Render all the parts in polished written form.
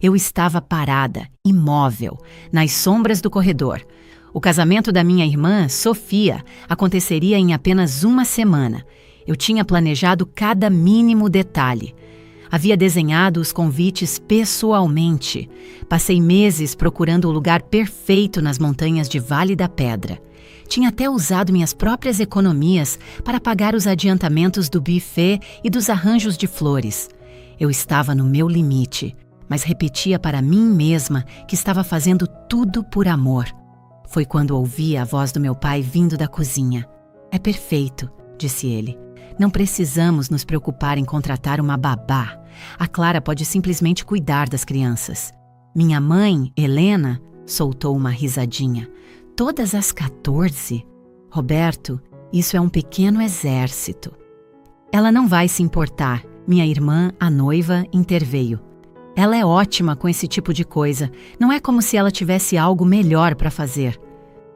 Eu estava parada, imóvel, nas sombras do corredor. O casamento da minha irmã, Sofia, aconteceria em apenas uma semana. Eu tinha planejado cada mínimo detalhe. Havia desenhado os convites pessoalmente. Passei meses procurando o lugar perfeito nas montanhas de Vale da Pedra. Tinha até usado minhas próprias economias para pagar os adiantamentos do buffet e dos arranjos de flores. Eu estava no meu limite, mas repetia para mim mesma que estava fazendo tudo por amor. Foi quando ouvi a voz do meu pai vindo da cozinha. "É perfeito", disse ele. "Não precisamos nos preocupar em contratar uma babá. A Clara pode simplesmente cuidar das crianças." Minha mãe, Helena, soltou uma risadinha. "Todas as 14? Roberto, isso é um pequeno exército." "Ela não vai se importar", minha irmã, a noiva, interveio. "Ela é ótima com esse tipo de coisa. Não é como se ela tivesse algo melhor para fazer."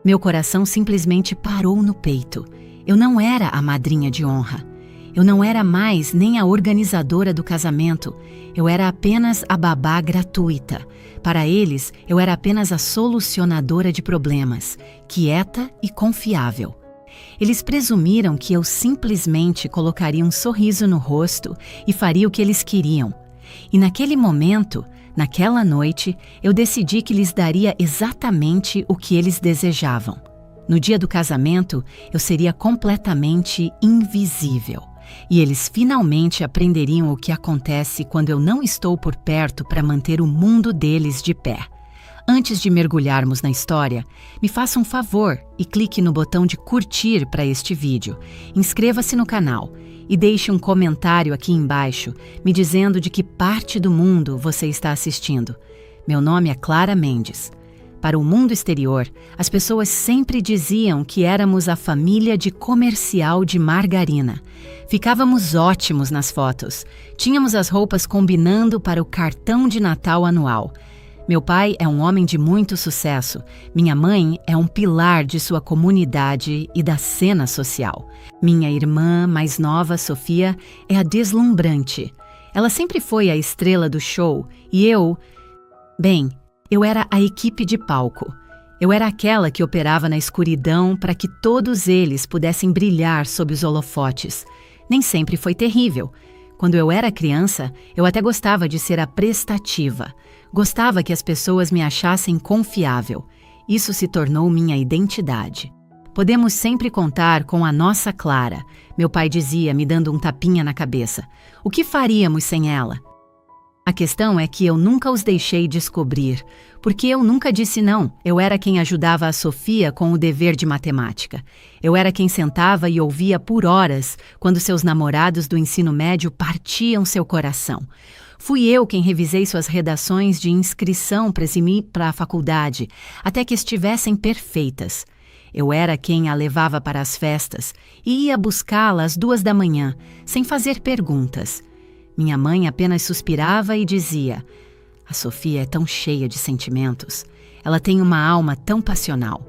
Meu coração simplesmente parou no peito. Eu não era a madrinha de honra. Eu não era mais nem a organizadora do casamento. Eu era apenas a babá gratuita. Para eles, eu era apenas a solucionadora de problemas, quieta e confiável. Eles presumiram que eu simplesmente colocaria um sorriso no rosto e faria o que eles queriam. E naquele momento, naquela noite, eu decidi que lhes daria exatamente o que eles desejavam. No dia do casamento, eu seria completamente invisível. E eles finalmente aprenderiam o que acontece quando eu não estou por perto para manter o mundo deles de pé. Antes de mergulharmos na história, me faça um favor e clique no botão de curtir para este vídeo. Inscreva-se no canal e deixe um comentário aqui embaixo me dizendo de que parte do mundo você está assistindo. Meu nome é Clara Mendes. Para o mundo exterior, as pessoas sempre diziam que éramos a família de comercial de margarina. Ficávamos ótimos nas fotos. Tínhamos as roupas combinando para o cartão de Natal anual. Meu pai é um homem de muito sucesso. Minha mãe é um pilar de sua comunidade e da cena social. Minha irmã mais nova, Sofia, é a deslumbrante. Ela sempre foi a estrela do show e eu era a equipe de palco. Eu era aquela que operava na escuridão para que todos eles pudessem brilhar sob os holofotes. Nem sempre foi terrível. Quando eu era criança, eu até gostava de ser a prestativa. Gostava que as pessoas me achassem confiável. Isso se tornou minha identidade. "Podemos sempre contar com a nossa Clara", meu pai dizia, me dando um tapinha na cabeça. "O que faríamos sem ela?" A questão é que eu nunca os deixei descobrir, porque eu nunca disse não. Eu era quem ajudava a Sofia com o dever de matemática. Eu era quem sentava e ouvia por horas quando seus namorados do ensino médio partiam seu coração. Fui eu quem revisei suas redações de inscrição para a faculdade, até que estivessem perfeitas. Eu era quem a levava para as festas e ia buscá-la às 2 da manhã, sem fazer perguntas. Minha mãe apenas suspirava e dizia: "A Sofia é tão cheia de sentimentos. Ela tem uma alma tão passional."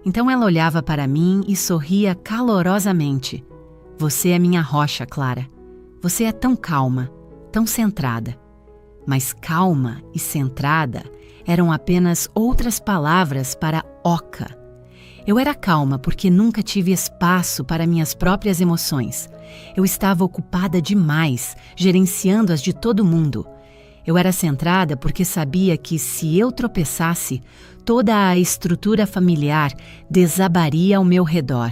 Então ela olhava para mim e sorria calorosamente. "Você é minha rocha, Clara. Você é tão calma, tão centrada." Mas calma e centrada eram apenas outras palavras para oca. Eu era calma porque nunca tive espaço para minhas próprias emoções. Eu estava ocupada demais, gerenciando as de todo mundo. Eu era centrada porque sabia que, se eu tropeçasse, toda a estrutura familiar desabaria ao meu redor.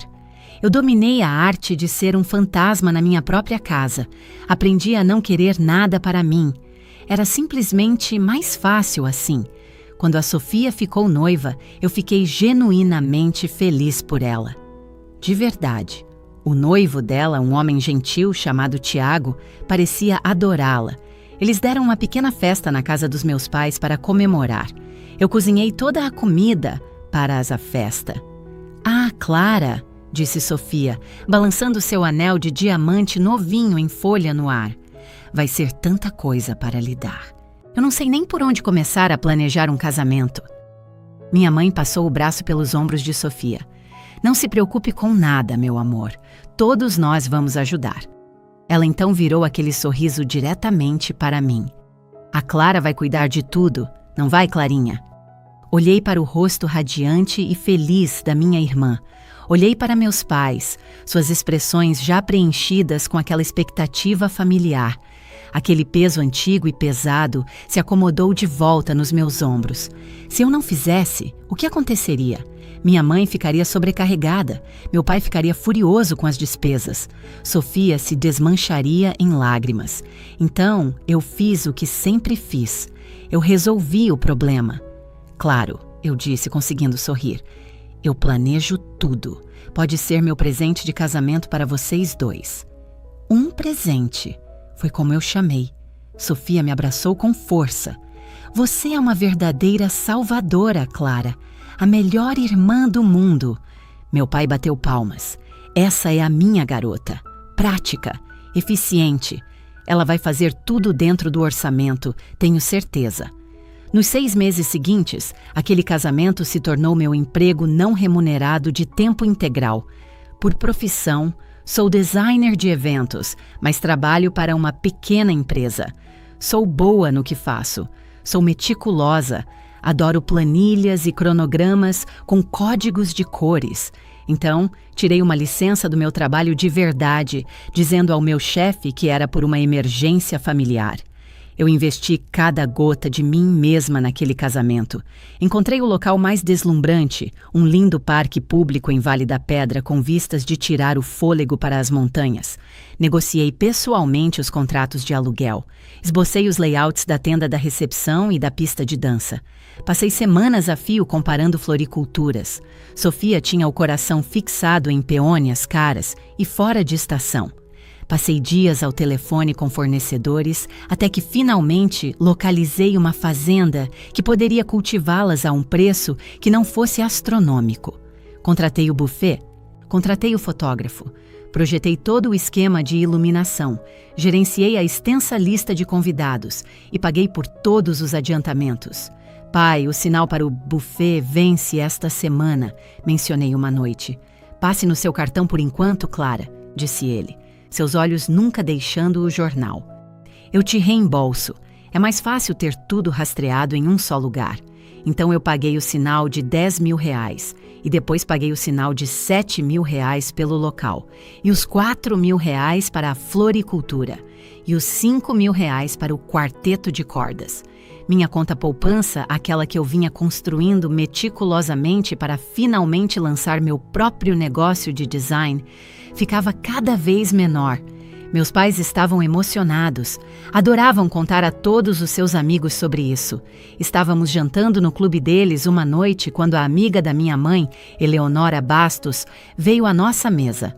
Eu dominei a arte de ser um fantasma na minha própria casa. Aprendi a não querer nada para mim. Era simplesmente mais fácil assim. Quando a Sofia ficou noiva, eu fiquei genuinamente feliz por ela. De verdade. O noivo dela, um homem gentil chamado Tiago, parecia adorá-la. Eles deram uma pequena festa na casa dos meus pais para comemorar. Eu cozinhei toda a comida para a festa. "Ah, Clara", disse Sofia, balançando seu anel de diamante novinho em folha no ar. "Vai ser tanta coisa para lidar. Eu não sei nem por onde começar a planejar um casamento." Minha mãe passou o braço pelos ombros de Sofia. "Não se preocupe com nada, meu amor. Todos nós vamos ajudar." Ela então virou aquele sorriso diretamente para mim. A Clara vai cuidar de tudo, não vai, Clarinha? Olhei para o rosto radiante e feliz da minha irmã. Olhei para meus pais, suas expressões já preenchidas com aquela expectativa familiar. Aquele peso antigo e pesado se acomodou de volta nos meus ombros. Se eu não fizesse, o que aconteceria? Minha mãe ficaria sobrecarregada, meu pai ficaria furioso com as despesas. Sofia se desmancharia em lágrimas. Então, eu fiz o que sempre fiz. Eu resolvi o problema. Claro, eu disse, conseguindo sorrir. Eu planejo tudo. Pode ser meu presente de casamento para vocês dois. Um presente. Foi como eu chamei. Sofia me abraçou com força. Você é uma verdadeira salvadora, Clara. A melhor irmã do mundo. Meu pai bateu palmas. Essa é a minha garota. Prática, eficiente. Ela vai fazer tudo dentro do orçamento, tenho certeza. Nos 6 meses seguintes, aquele casamento se tornou meu emprego não remunerado de tempo integral. Por profissão, sou designer de eventos, mas trabalho para uma pequena empresa. Sou boa no que faço. Sou meticulosa. Adoro planilhas e cronogramas com códigos de cores. Então, tirei uma licença do meu trabalho de verdade, dizendo ao meu chefe que era por uma emergência familiar. Eu investi cada gota de mim mesma naquele casamento. Encontrei o local mais deslumbrante, um lindo parque público em Vale da Pedra com vistas de tirar o fôlego para as montanhas. Negociei pessoalmente os contratos de aluguel. Esbocei os layouts da tenda da recepção e da pista de dança. Passei semanas a fio comparando floriculturas. Sofia tinha o coração fixado em peônias caras e fora de estação. Passei dias ao telefone com fornecedores até que finalmente localizei uma fazenda que poderia cultivá-las a um preço que não fosse astronômico. Contratei o buffet, contratei o fotógrafo, projetei todo o esquema de iluminação, gerenciei a extensa lista de convidados e paguei por todos os adiantamentos. Pai, o sinal para o buffet vence esta semana, mencionei uma noite. Passe no seu cartão por enquanto, Clara, disse ele. Seus olhos nunca deixando o jornal. Eu te reembolso. É mais fácil ter tudo rastreado em um só lugar. Então eu paguei o sinal de R$10.000 e depois paguei o sinal de R$7.000 pelo local e os R$4.000 para a floricultura e os R$5.000 para o quarteto de cordas. Minha conta poupança, aquela que eu vinha construindo meticulosamente para finalmente lançar meu próprio negócio de design, ficava cada vez menor. Meus pais estavam emocionados. Adoravam contar a todos os seus amigos sobre isso. Estávamos jantando no clube deles uma noite quando a amiga da minha mãe, Eleonora Bastos, veio à nossa mesa.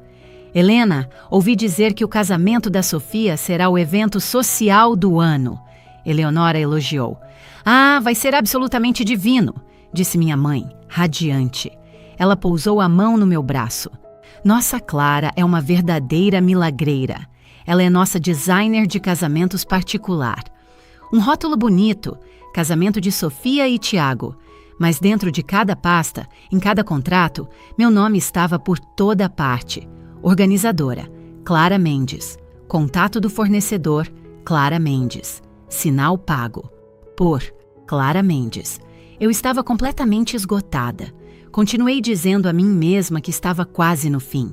Helena, ouvi dizer que o casamento da Sofia será o evento social do ano. Eleonora elogiou. Ah, vai ser absolutamente divino, disse minha mãe, radiante. Ela pousou a mão no meu braço. Nossa Clara é uma verdadeira milagreira. Ela é nossa designer de casamentos particular. Um rótulo bonito, casamento de Sofia e Tiago. Mas dentro de cada pasta, em cada contrato, meu nome estava por toda parte. Organizadora, Clara Mendes. Contato do fornecedor, Clara Mendes. Sinal pago. Por Clara Mendes. Eu estava completamente esgotada. Continuei dizendo a mim mesma que estava quase no fim.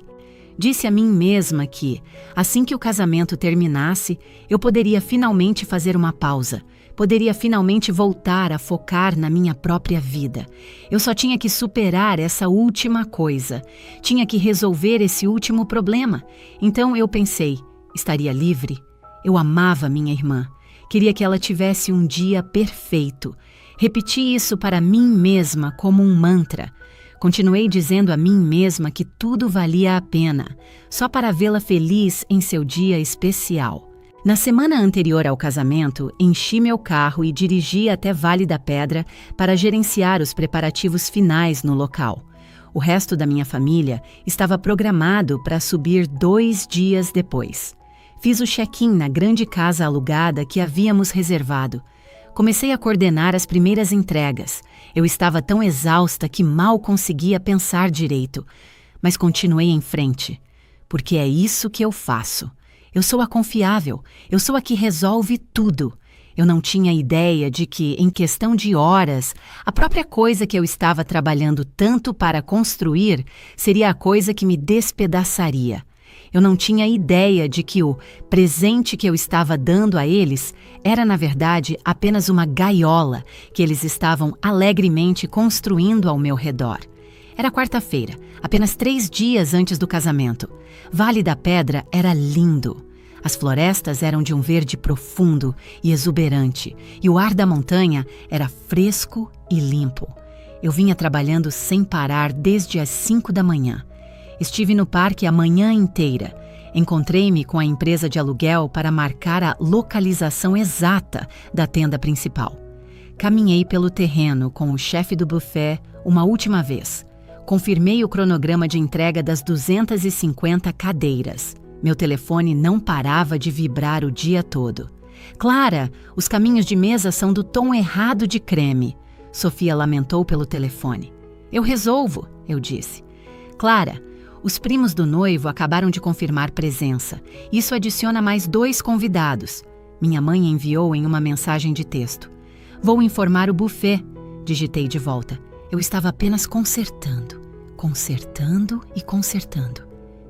Disse a mim mesma que, assim que o casamento terminasse, eu poderia finalmente fazer uma pausa. Poderia finalmente voltar a focar na minha própria vida. Eu só tinha que superar essa última coisa. Tinha que resolver esse último problema. Então eu pensei, estaria livre? Eu amava minha irmã. Queria que ela tivesse um dia perfeito. Repeti isso para mim mesma como um mantra. Continuei dizendo a mim mesma que tudo valia a pena, só para vê-la feliz em seu dia especial. Na semana anterior ao casamento, enchi meu carro e dirigi até Vale da Pedra para gerenciar os preparativos finais no local. O resto da minha família estava programado para subir 2 dias depois. Fiz o check-in na grande casa alugada que havíamos reservado. Comecei a coordenar as primeiras entregas. Eu estava tão exausta que mal conseguia pensar direito. Mas continuei em frente, porque é isso que eu faço. Eu sou a confiável, eu sou a que resolve tudo. Eu não tinha ideia de que, em questão de horas, a própria coisa que eu estava trabalhando tanto para construir seria a coisa que me despedaçaria. Eu não tinha ideia de que o presente que eu estava dando a eles era, na verdade, apenas uma gaiola que eles estavam alegremente construindo ao meu redor. Era quarta-feira, apenas 3 dias antes do casamento. Vale da Pedra era lindo. As florestas eram de um verde profundo e exuberante, e o ar da montanha era fresco e limpo. Eu vinha trabalhando sem parar desde as 5 da manhã. Estive no parque a manhã inteira. Encontrei-me com a empresa de aluguel para marcar a localização exata da tenda principal. Caminhei pelo terreno com o chefe do buffet uma última vez. Confirmei o cronograma de entrega das 250 cadeiras. Meu telefone não parava de vibrar o dia todo. Clara, os caminhos de mesa são do tom errado de creme. Sofia lamentou pelo telefone. Eu resolvo, eu disse. Clara, os primos do noivo acabaram de confirmar presença. Isso adiciona mais 2 convidados. Minha mãe enviou em uma mensagem de texto. Vou informar o buffet, digitei de volta. Eu estava apenas consertando e consertando.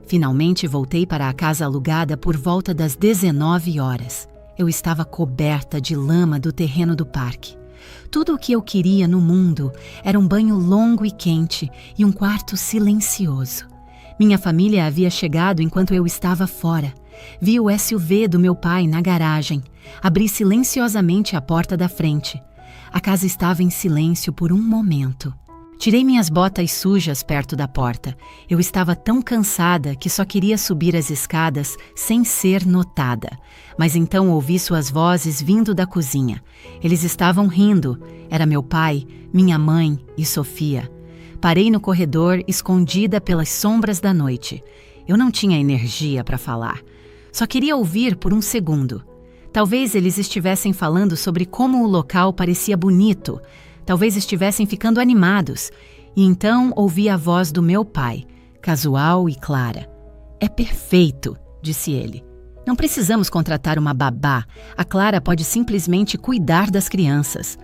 Finalmente voltei para a casa alugada por volta das 19 horas. Eu estava coberta de lama do terreno do parque. Tudo o que eu queria no mundo era um banho longo e quente e um quarto silencioso. Minha família havia chegado enquanto eu estava fora. Vi o SUV do meu pai na garagem. Abri silenciosamente a porta da frente. A casa estava em silêncio por um momento. Tirei minhas botas sujas perto da porta. Eu estava tão cansada que só queria subir as escadas sem ser notada. Mas então ouvi suas vozes vindo da cozinha. Eles estavam rindo. Era meu pai, minha mãe e Sofia. Parei no corredor, escondida pelas sombras da noite. Eu não tinha energia para falar. Só queria ouvir por um segundo. Talvez eles estivessem falando sobre como o local parecia bonito. Talvez estivessem ficando animados. E então ouvi a voz do meu pai, casual e clara. É perfeito, disse ele. Não precisamos contratar uma babá. A Clara pode simplesmente cuidar das crianças.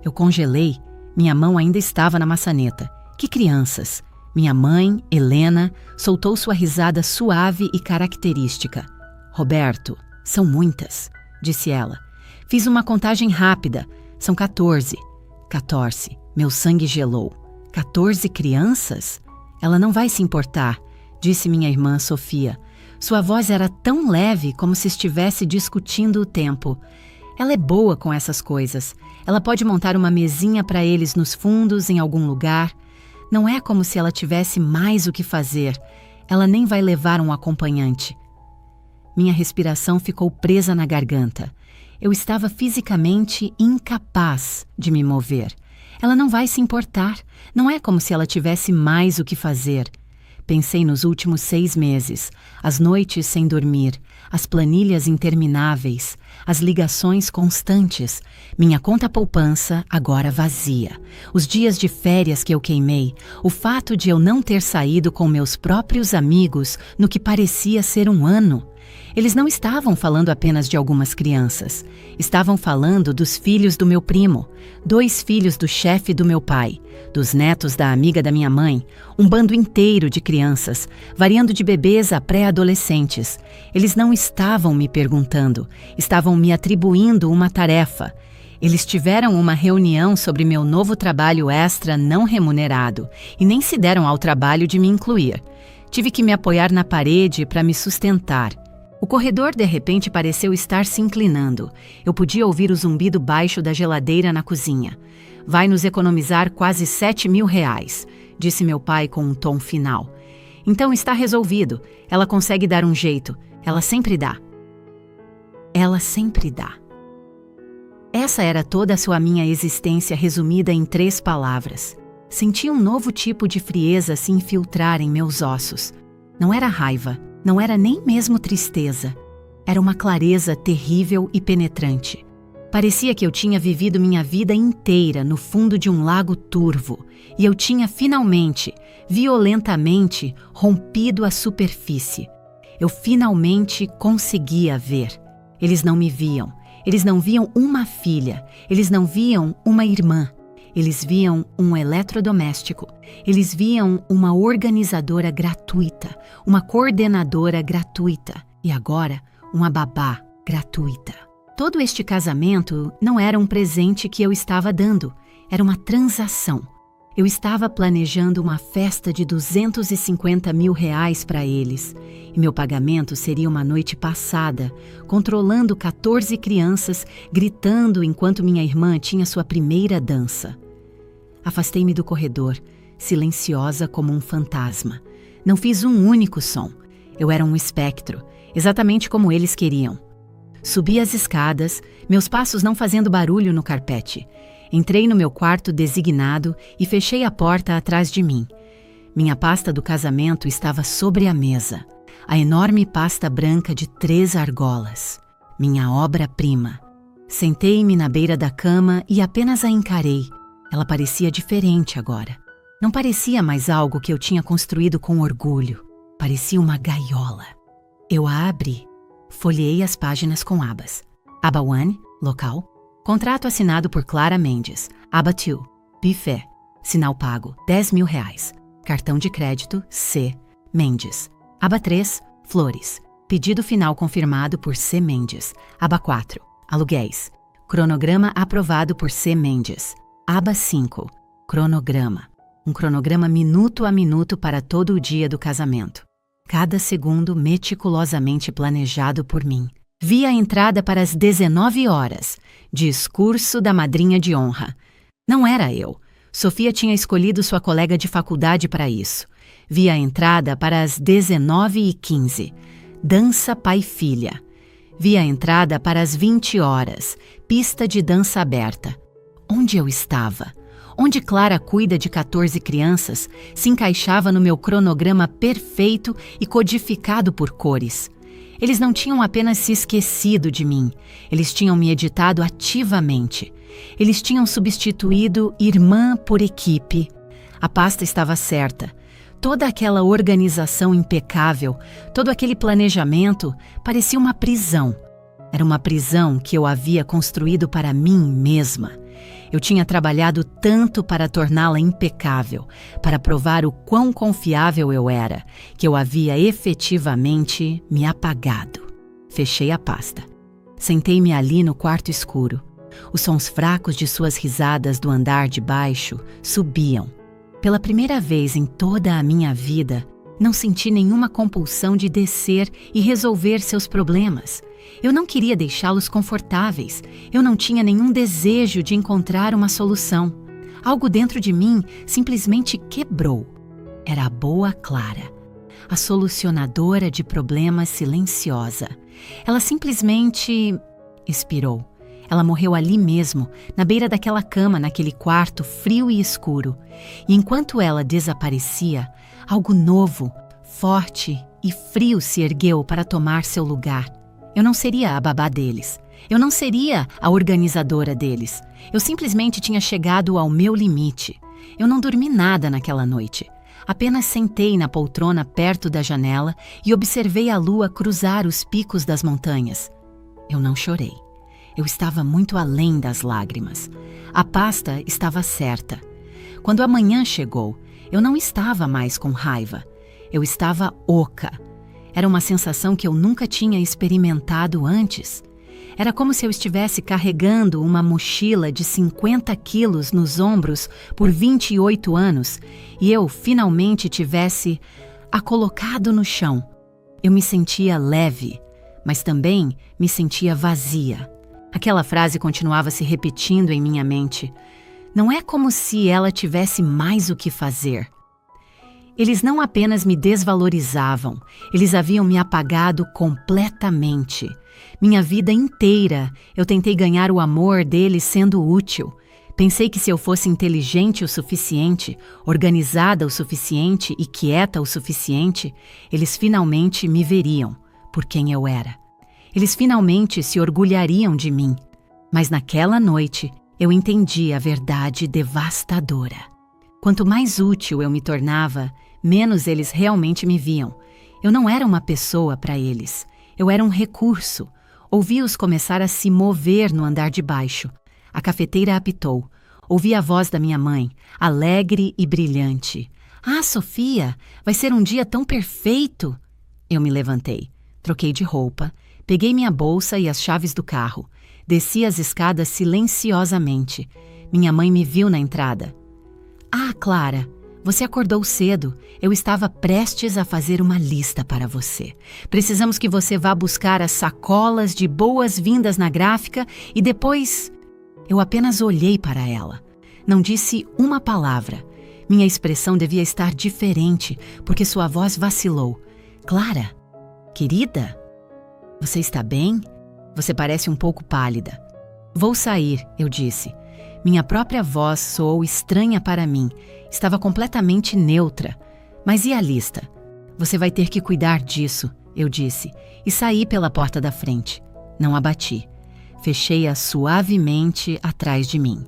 Eu congelei. Minha mão ainda estava na maçaneta. Que crianças? Minha mãe, Helena, soltou sua risada suave e característica. Roberto, são muitas, disse ela. Fiz uma contagem rápida. São 14. 14. Meu sangue gelou. 14 crianças? Ela não vai se importar, disse minha irmã Sofia. Sua voz era tão leve como se estivesse discutindo o tempo. Ela é boa com essas coisas. Ela pode montar uma mesinha para eles nos fundos, em algum lugar. Não é como se ela tivesse mais o que fazer. Ela nem vai levar um acompanhante. Minha respiração ficou presa na garganta. Eu estava fisicamente incapaz de me mover. Ela não vai se importar. Não é como se ela tivesse mais o que fazer. Pensei nos últimos 6 meses, as noites sem dormir, as planilhas intermináveis, as ligações constantes, minha conta poupança agora vazia, os dias de férias que eu queimei, o fato de eu não ter saído com meus próprios amigos no que parecia ser um ano. Eles não estavam falando apenas de algumas crianças. Estavam falando dos filhos do meu primo, 2 filhos do chefe do meu pai, dos netos da amiga da minha mãe, um bando inteiro de crianças, variando de bebês a pré-adolescentes. Eles não estavam me perguntando, estavam me atribuindo uma tarefa. Eles tiveram uma reunião sobre meu novo trabalho extra não remunerado e nem se deram ao trabalho de me incluir. Tive que me apoiar na parede para me sustentar. O corredor de repente pareceu estar se inclinando. Eu podia ouvir o zumbido baixo da geladeira na cozinha. Vai nos economizar quase R$7.000, disse meu pai com um tom final. Então está resolvido. Ela consegue dar um jeito. Ela sempre dá. Ela sempre dá. Essa era toda a sua minha existência resumida em 3 palavras. Senti um novo tipo de frieza se infiltrar em meus ossos. Não era raiva. Não era nem mesmo tristeza. Era uma clareza terrível e penetrante. Parecia que eu tinha vivido minha vida inteira no fundo de um lago turvo e eu tinha finalmente, violentamente, rompido a superfície. Eu finalmente conseguia ver. Eles não me viam. Eles não viam uma filha, eles não viam uma irmã. Eles viam um eletrodoméstico, eles viam uma organizadora gratuita, uma coordenadora gratuita e agora uma babá gratuita. Todo este casamento não era um presente que eu estava dando, era uma transação. Eu estava planejando uma festa de R$250 mil para eles e meu pagamento seria uma noite passada, controlando 14 crianças, gritando enquanto minha irmã tinha sua primeira dança. Afastei-me do corredor, silenciosa como um fantasma. Não fiz um único som. Eu era um espectro, exatamente como eles queriam. Subi as escadas, meus passos não fazendo barulho no carpete. Entrei no meu quarto designado e fechei a porta atrás de mim. Minha pasta do casamento estava sobre a mesa. A enorme pasta branca de 3 argolas. Minha obra-prima. Sentei-me na beira da cama e apenas a encarei. Ela parecia diferente agora. Não parecia mais algo que eu tinha construído com orgulho. Parecia uma gaiola. Eu a abri. Folheei as páginas com abas. Aba 1, local. Contrato assinado por Clara Mendes. Aba 2, buffet. Sinal pago, R$10 mil. Cartão de crédito, C. Mendes. Aba 3, flores. Pedido final confirmado por C. Mendes. Aba 4, aluguéis. Cronograma aprovado por C. Mendes. Aba 5, cronograma. Um cronograma minuto a minuto para todo o dia do casamento. Cada segundo meticulosamente planejado por mim. Vi a entrada para as 19 horas. Discurso da madrinha de honra. Não era eu. Sofia tinha escolhido sua colega de faculdade para isso. Vi a entrada para as 19h15. Dança pai-filha. Vi a entrada para as 20 horas. Pista de dança aberta. Onde eu estava? Onde Clara cuida de 14 crianças se encaixava no meu cronograma perfeito e codificado por cores. Eles não tinham apenas se esquecido de mim, eles tinham me editado ativamente. Eles tinham substituído irmã por equipe. A pasta estava certa. Toda aquela organização impecável, todo aquele planejamento parecia uma prisão. Era uma prisão que eu havia construído para mim mesma. Eu tinha trabalhado tanto para torná-la impecável, para provar o quão confiável eu era, que eu havia efetivamente me apagado. Fechei a pasta. Sentei-me ali no quarto escuro. Os sons fracos de suas risadas do andar de baixo subiam. Pela primeira vez em toda a minha vida, não senti nenhuma compulsão de descer e resolver seus problemas. Eu não queria deixá-los confortáveis. Eu não tinha nenhum desejo de encontrar uma solução. Algo dentro de mim simplesmente quebrou. Era a boa Clara, a solucionadora de problemas silenciosa. Ela simplesmente expirou. Ela morreu ali mesmo, na beira daquela cama, naquele quarto frio e escuro. E enquanto ela desaparecia, algo novo, forte e frio se ergueu para tomar seu lugar. Eu não seria a babá deles. Eu não seria a organizadora deles. Eu simplesmente tinha chegado ao meu limite. Eu não dormi nada naquela noite. Apenas sentei na poltrona perto da janela e observei a lua cruzar os picos das montanhas. Eu não chorei. Eu estava muito além das lágrimas. A pasta estava certa. Quando a manhã chegou, eu não estava mais com raiva. Eu estava oca. Era uma sensação que eu nunca tinha experimentado antes. Era como se eu estivesse carregando uma mochila de 50 quilos nos ombros por 28 anos e eu finalmente tivesse a colocado no chão. Eu me sentia leve, mas também me sentia vazia. Aquela frase continuava se repetindo em minha mente. Não é como se ela tivesse mais o que fazer. Eles não apenas me desvalorizavam, eles haviam me apagado completamente. Minha vida inteira eu tentei ganhar o amor deles sendo útil. Pensei que se eu fosse inteligente o suficiente, organizada o suficiente e quieta o suficiente, eles finalmente me veriam por quem eu era. Eles finalmente se orgulhariam de mim. Mas naquela noite eu entendi a verdade devastadora. Quanto mais útil eu me tornava, menos eles realmente me viam. Eu não era uma pessoa para eles. Eu era um recurso, Ouvi-os começar a se mover no andar de baixo. A cafeteira apitou. Ouvi a voz da minha mãe, alegre e brilhante. Ah, Sofia, vai ser um dia tão perfeito! Eu me levantei, troquei de roupa, peguei minha bolsa e as chaves do carro. Desci as escadas silenciosamente. Minha mãe me viu na entrada. Ah, Clara, você acordou cedo. Eu estava prestes a fazer uma lista para você. Precisamos que você vá buscar as sacolas de boas-vindas na gráfica e depois... Eu apenas olhei para ela. Não disse uma palavra. Minha expressão devia estar diferente, porque sua voz vacilou. Clara, querida, você está bem? Você parece um pouco pálida. Vou sair, eu disse. Minha própria voz soou estranha para mim. Estava completamente neutra. Mas e a lista? Você vai ter que cuidar disso, eu disse, e saí pela porta da frente. Não a bati. Fechei-a suavemente atrás de mim.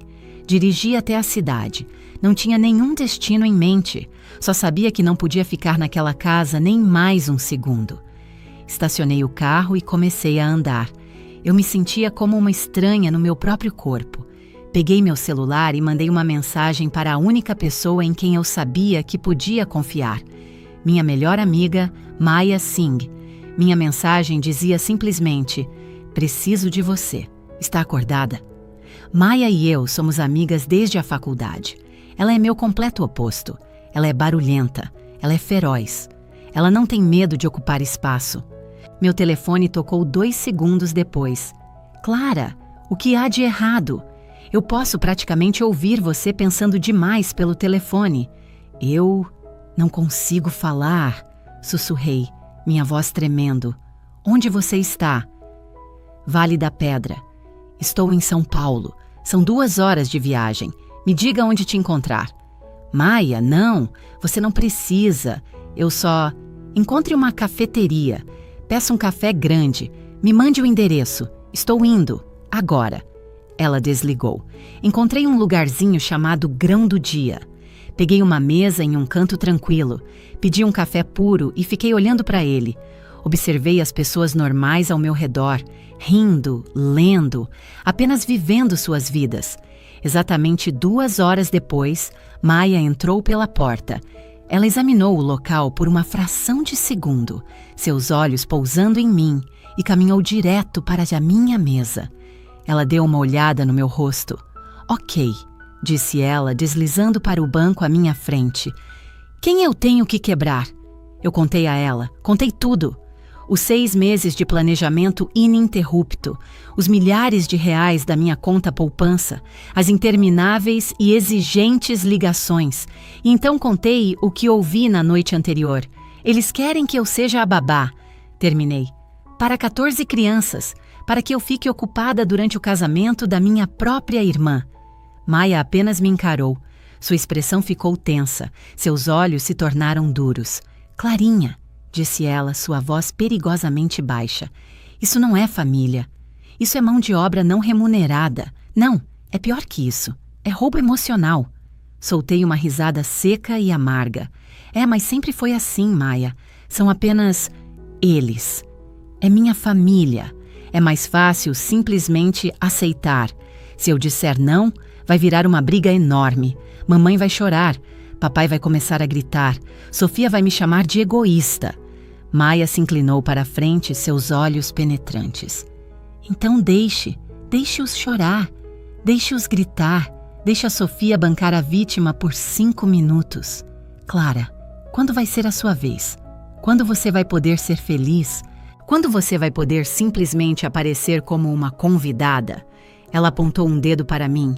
Dirigi até a cidade. Não tinha nenhum destino em mente. Só sabia que não podia ficar naquela casa nem mais um segundo. Estacionei o carro e comecei a andar. Eu me sentia como uma estranha no meu próprio corpo. Peguei meu celular e mandei uma mensagem para a única pessoa em quem eu sabia que podia confiar. Minha melhor amiga, Maya Singh. Minha mensagem dizia simplesmente: preciso de você. Está acordada? Maya e eu somos amigas desde a faculdade. Ela é meu completo oposto. Ela é barulhenta. Ela é feroz. Ela não tem medo de ocupar espaço. Meu telefone tocou 2 segundos depois. Clara, o que há de errado? Eu posso praticamente ouvir você pensando demais pelo telefone. Eu não consigo falar, sussurrei, minha voz tremendo. Onde você está? Vale da Pedra. Estou em São Paulo. São 2 horas de viagem. Me diga onde te encontrar. Maia, não. Você não precisa. Eu só... Encontre uma cafeteria. Peça um café grande. Me mande o endereço. Estou indo. Agora. Ela desligou. Encontrei um lugarzinho chamado Grão do Dia. Peguei uma mesa em um canto tranquilo. Pedi um café puro e fiquei olhando para ele. Observei as pessoas normais ao meu redor, rindo, lendo, apenas vivendo suas vidas. Exatamente 2 horas depois, Maya entrou pela porta. Ela examinou o local por uma fração de segundo, seus olhos pousando em mim, e caminhou direto para a minha mesa. Ela deu uma olhada no meu rosto. Ok, disse ela, deslizando para o banco à minha frente. Quem eu tenho que quebrar? Eu contei a ela, contei tudo. Os 6 meses de planejamento ininterrupto, os milhares de reais da minha conta poupança, as intermináveis e exigentes ligações. E então contei o que ouvi na noite anterior. Eles querem que eu seja a babá. Terminei. Para 14 crianças, para que eu fique ocupada durante o casamento da minha própria irmã. Maya apenas me encarou. Sua expressão ficou tensa, seus olhos se tornaram duros. Clarinha, disse ela, sua voz perigosamente baixa. Isso não é família. Isso é mão de obra não remunerada. Não, é pior que isso. É roubo emocional. Soltei uma risada seca e amarga. Mas sempre foi assim, Maya. São apenas eles. É minha família. É mais fácil simplesmente aceitar. Se eu disser não, vai virar uma briga enorme. Mamãe vai chorar. Papai vai começar a gritar. Sofia vai me chamar de egoísta. Maya se inclinou para a frente, seus olhos penetrantes. Então deixe-os chorar. Deixe-os gritar. Deixe a Sofia bancar a vítima por 5 minutos. Clara, quando vai ser a sua vez? Quando você vai poder ser feliz? Quando você vai poder simplesmente aparecer como uma convidada? Ela apontou um dedo para mim.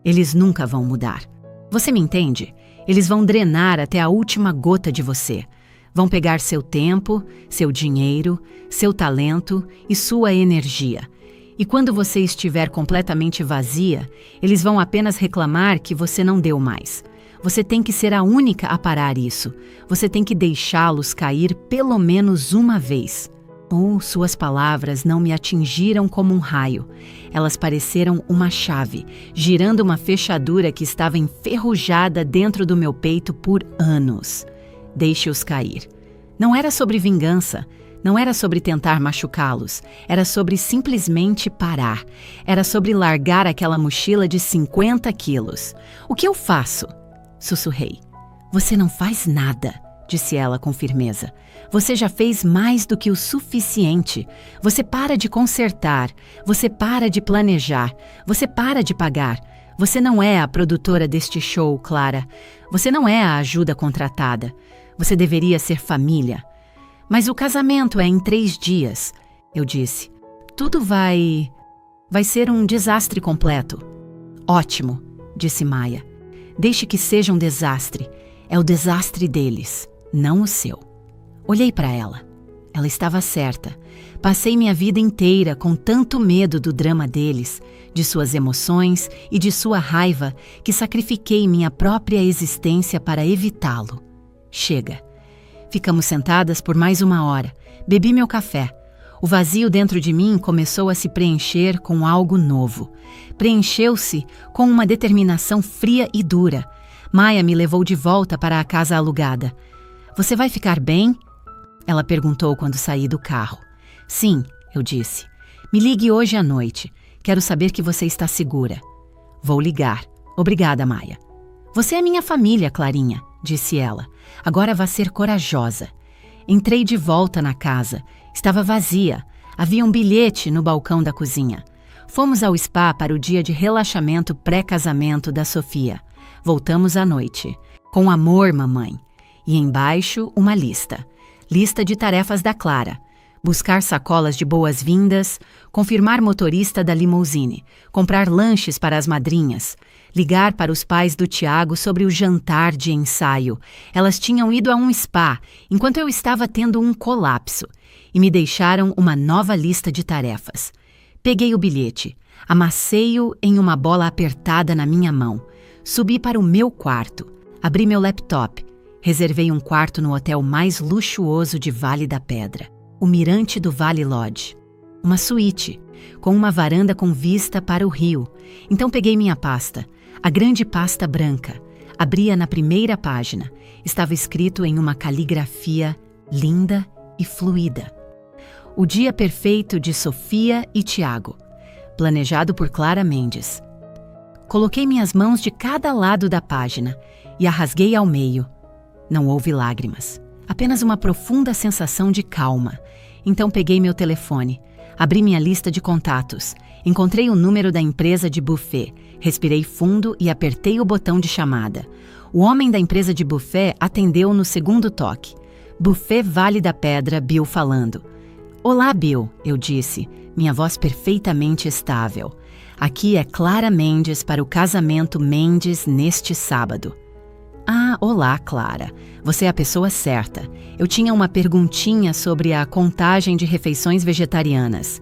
Eles nunca vão mudar. Você me entende? Eles vão drenar até a última gota de você. Vão pegar seu tempo, seu dinheiro, seu talento e sua energia. E quando você estiver completamente vazia, eles vão apenas reclamar que você não deu mais. Você tem que ser a única a parar isso. Você tem que deixá-los cair pelo menos uma vez. Suas palavras não me atingiram como um raio. Elas pareceram uma chave, girando uma fechadura que estava enferrujada dentro do meu peito por anos. Deixe-os cair. Não era sobre vingança. Não era sobre tentar machucá-los, era sobre simplesmente parar. Era sobre largar aquela mochila de 50 quilos. O que eu faço? Sussurrei. Você não faz nada, disse ela com firmeza. Você já fez mais do que o suficiente. Você para de consertar, você para de planejar, você para de pagar. Você não é a produtora deste show, Clara. Você não é a ajuda contratada. Você deveria ser família. Mas o casamento é em 3 dias, eu disse. Tudo vai ser um desastre completo. Ótimo, disse Maia. Deixe que seja um desastre. É o desastre deles, não o seu. Olhei para ela. Ela estava certa. Passei minha vida inteira com tanto medo do drama deles, de suas emoções e de sua raiva, que sacrifiquei minha própria existência para evitá-lo. Chega. Ficamos sentadas por mais 1 hora. Bebi meu café. O vazio dentro de mim começou a se preencher com algo novo. Preencheu-se com uma determinação fria e dura. Maia me levou de volta para a casa alugada. Você vai ficar bem? Ela perguntou quando saí do carro. Sim, eu disse. Me ligue hoje à noite. Quero saber que você está segura. Vou ligar. Obrigada, Maia. Você é minha família, Clarinha, disse ela. Agora vá ser corajosa. Entrei de volta na casa. Estava vazia. Havia um bilhete no balcão da cozinha. Fomos ao spa para o dia de relaxamento pré-casamento da Sofia. Voltamos à noite. Com amor, mamãe. E embaixo, uma lista. Lista de tarefas da Clara. Buscar sacolas de boas-vindas, confirmar motorista da limousine, comprar lanches para as madrinhas, ligar para os pais do Tiago sobre o jantar de ensaio. Elas tinham ido a um spa, enquanto eu estava tendo um colapso, e me deixaram uma nova lista de tarefas. Peguei o bilhete, amassei-o em uma bola apertada na minha mão, subi para o meu quarto, abri meu laptop, reservei um quarto no hotel mais luxuoso de Vale da Pedra. O Mirante do Vale Lodge. Uma suíte, com uma varanda com vista para o rio. Então peguei minha pasta, a grande pasta branca. Abri-a na primeira página. Estava escrito em uma caligrafia linda e fluida. O dia perfeito de Sofia e Tiago. Planejado por Clara Mendes. Coloquei minhas mãos de cada lado da página e a rasguei ao meio. Não houve lágrimas. Apenas uma profunda sensação de calma. Então peguei meu telefone, abri minha lista de contatos, encontrei o número da empresa de buffet, respirei fundo e apertei o botão de chamada. O homem da empresa de buffet atendeu no segundo toque. Buffet Vale da Pedra, Bill falando. Olá, Bill, eu disse, minha voz perfeitamente estável. Aqui é Clara Mendes para o casamento Mendes neste sábado. Ah, olá, Clara. Você é a pessoa certa. Eu tinha uma perguntinha sobre a contagem de refeições vegetarianas.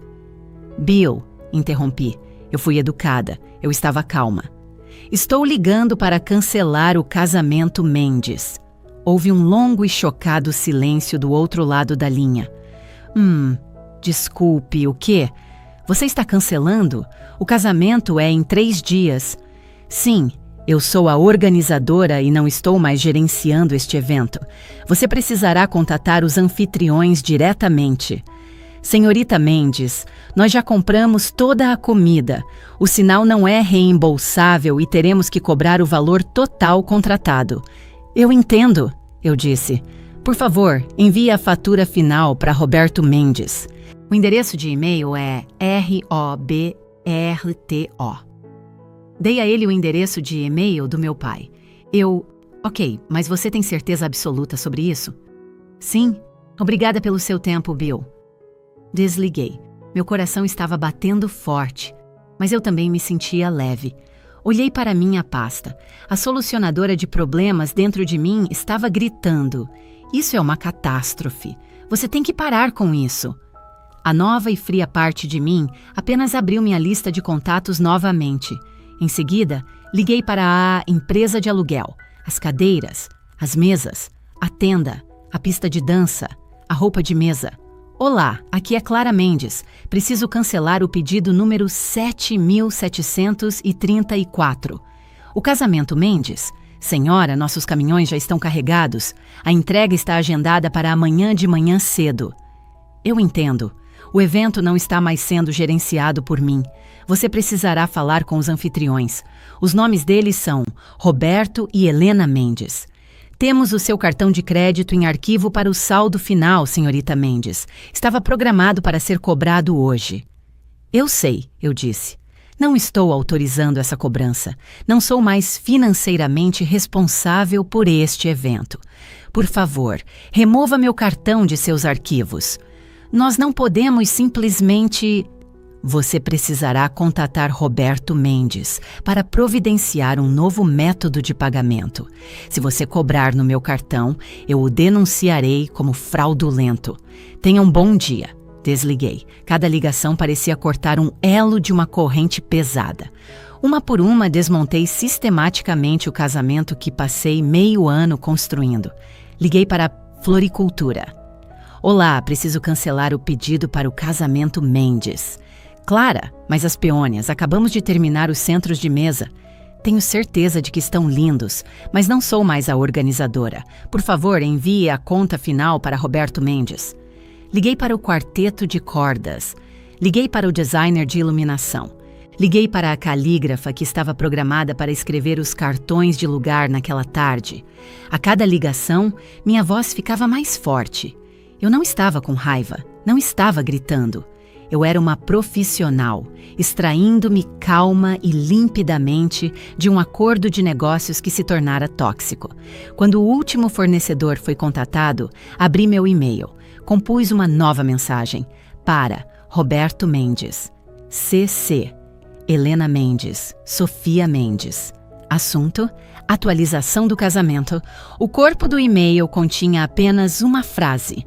Bill, interrompi. Eu fui educada. Eu estava calma. Estou ligando para cancelar o casamento Mendes. Houve um longo e chocado silêncio do outro lado da linha. Desculpe, o quê? Você está cancelando? O casamento é em 3 dias. Sim. Eu sou a organizadora e não estou mais gerenciando este evento. Você precisará contatar os anfitriões diretamente. Senhorita Mendes, nós já compramos toda a comida. O sinal não é reembolsável e teremos que cobrar o valor total contratado. Eu entendo, eu disse. Por favor, envie a fatura final para Roberto Mendes. O endereço de e-mail é ROBRTO. Dei a ele o endereço de e-mail do meu pai. Ok, mas você tem certeza absoluta sobre isso? Sim. Obrigada pelo seu tempo, Bill. Desliguei. Meu coração estava batendo forte, mas eu também me sentia leve. Olhei para minha pasta. A solucionadora de problemas dentro de mim estava gritando. Isso é uma catástrofe. Você tem que parar com isso. A nova e fria parte de mim apenas abriu minha lista de contatos novamente. Em seguida, liguei para a empresa de aluguel, as cadeiras, as mesas, a tenda, a pista de dança, a roupa de mesa. Olá, aqui é Clara Mendes. Preciso cancelar o pedido número 7.734. O casamento Mendes? Senhora, nossos caminhões já estão carregados. A entrega está agendada para amanhã de manhã cedo. Eu entendo. O evento não está mais sendo gerenciado por mim. Você precisará falar com os anfitriões. Os nomes deles são Roberto e Helena Mendes. Temos o seu cartão de crédito em arquivo para o saldo final, senhorita Mendes. Estava programado para ser cobrado hoje. Eu sei, eu disse. Não estou autorizando essa cobrança. Não sou mais financeiramente responsável por este evento. Por favor, remova meu cartão de seus arquivos. Nós não podemos simplesmente... Você precisará contatar Roberto Mendes para providenciar um novo método de pagamento. Se você cobrar no meu cartão, eu o denunciarei como fraudulento. Tenha um bom dia. Desliguei. Cada ligação parecia cortar um elo de uma corrente pesada. Uma por uma, desmontei sistematicamente o casamento que passei meio ano construindo. Liguei para a floricultura. Olá, preciso cancelar o pedido para o casamento Mendes. Clara, mas as peônias, acabamos de terminar os centros de mesa. Tenho certeza de que estão lindos, mas não sou mais a organizadora. Por favor, envie a conta final para Roberto Mendes. Liguei para o quarteto de cordas. Liguei para o designer de iluminação. Liguei para a calígrafa que estava programada para escrever os cartões de lugar naquela tarde. A cada ligação, minha voz ficava mais forte. Eu não estava com raiva, não estava gritando. Eu era uma profissional, extraindo-me calma e limpidamente de um acordo de negócios que se tornara tóxico. Quando o último fornecedor foi contatado, abri meu e-mail. Compus uma nova mensagem para Roberto Mendes, CC, Helena Mendes, Sofia Mendes. Assunto: atualização do casamento. O corpo do e-mail continha apenas uma frase: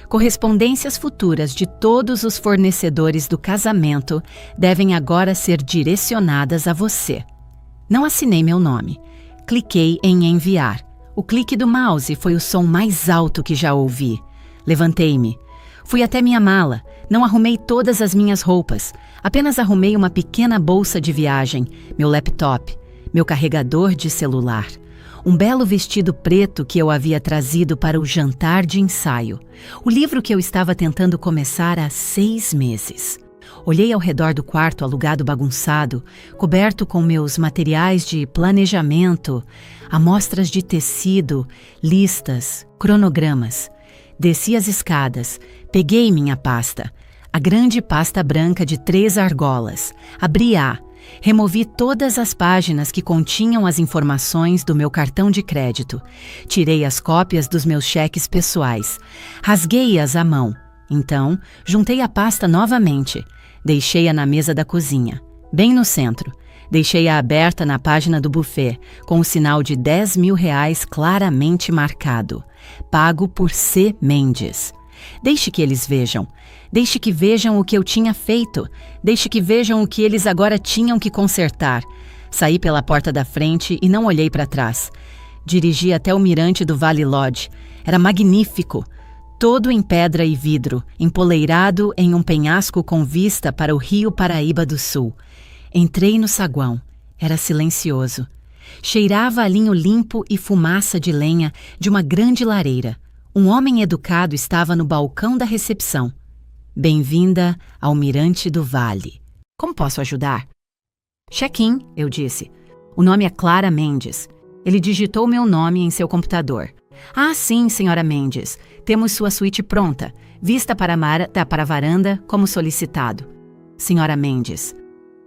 correspondências futuras de todos os fornecedores do casamento devem agora ser direcionadas a você. Não assinei meu nome. Cliquei em enviar. O clique do mouse foi o som mais alto que já ouvi. Levantei-me. Fui até minha mala. Não arrumei todas as minhas roupas. Apenas arrumei uma pequena bolsa de viagem, meu laptop, meu carregador de celular. Um belo vestido preto que eu havia trazido para o jantar de ensaio. O livro que eu estava tentando começar há 6 meses. Olhei ao redor do quarto alugado bagunçado, coberto com meus materiais de planejamento, amostras de tecido, listas, cronogramas. Desci as escadas, peguei minha pasta, a grande pasta branca de 3 argolas, abri-a. Removi todas as páginas que continham as informações do meu cartão de crédito. Tirei as cópias dos meus cheques pessoais. Rasguei-as à mão. Então, juntei a pasta novamente. Deixei-a na mesa da cozinha, bem no centro. Deixei-a aberta na página do buffet, com o sinal de R$10.000 claramente marcado. Pago por C. Mendes. Deixe que eles vejam. Deixe que vejam o que eu tinha feito. Deixe que vejam o que eles agora tinham que consertar. Saí pela porta da frente e não olhei para trás. Dirigi até o mirante do Vale Lodge. Era magnífico. Todo em pedra e vidro, empoleirado em um penhasco com vista para o Rio Paraíba do Sul. Entrei no saguão. Era silencioso. Cheirava a linho limpo e fumaça de lenha de uma grande lareira. Um homem educado estava no balcão da recepção. Bem-vinda ao Mirante do Vale. Como posso ajudar? Check-in, eu disse. O nome é Clara Mendes. Ele digitou meu nome em seu computador. Ah, sim, senhora Mendes. Temos sua suíte pronta. Vista para a varanda, como solicitado. Senhora Mendes.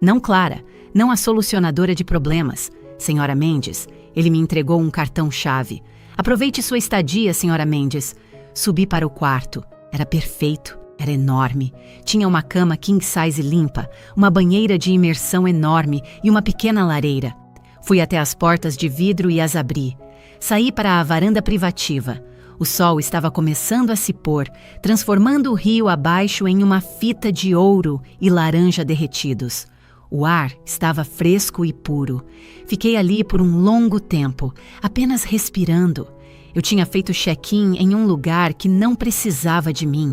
Não Clara, não a solucionadora de problemas. Senhora Mendes, ele me entregou um cartão-chave. Aproveite sua estadia, senhora Mendes. Subi para o quarto. Era perfeito. Era enorme. Tinha uma cama king size limpa, uma banheira de imersão enorme e uma pequena lareira. Fui até as portas de vidro e as abri. Saí para a varanda privativa. O sol estava começando a se pôr, transformando o rio abaixo em uma fita de ouro e laranja derretidos. O ar estava fresco e puro. Fiquei ali por um longo tempo, apenas respirando. Eu tinha feito check-in em um lugar que não precisava de mim.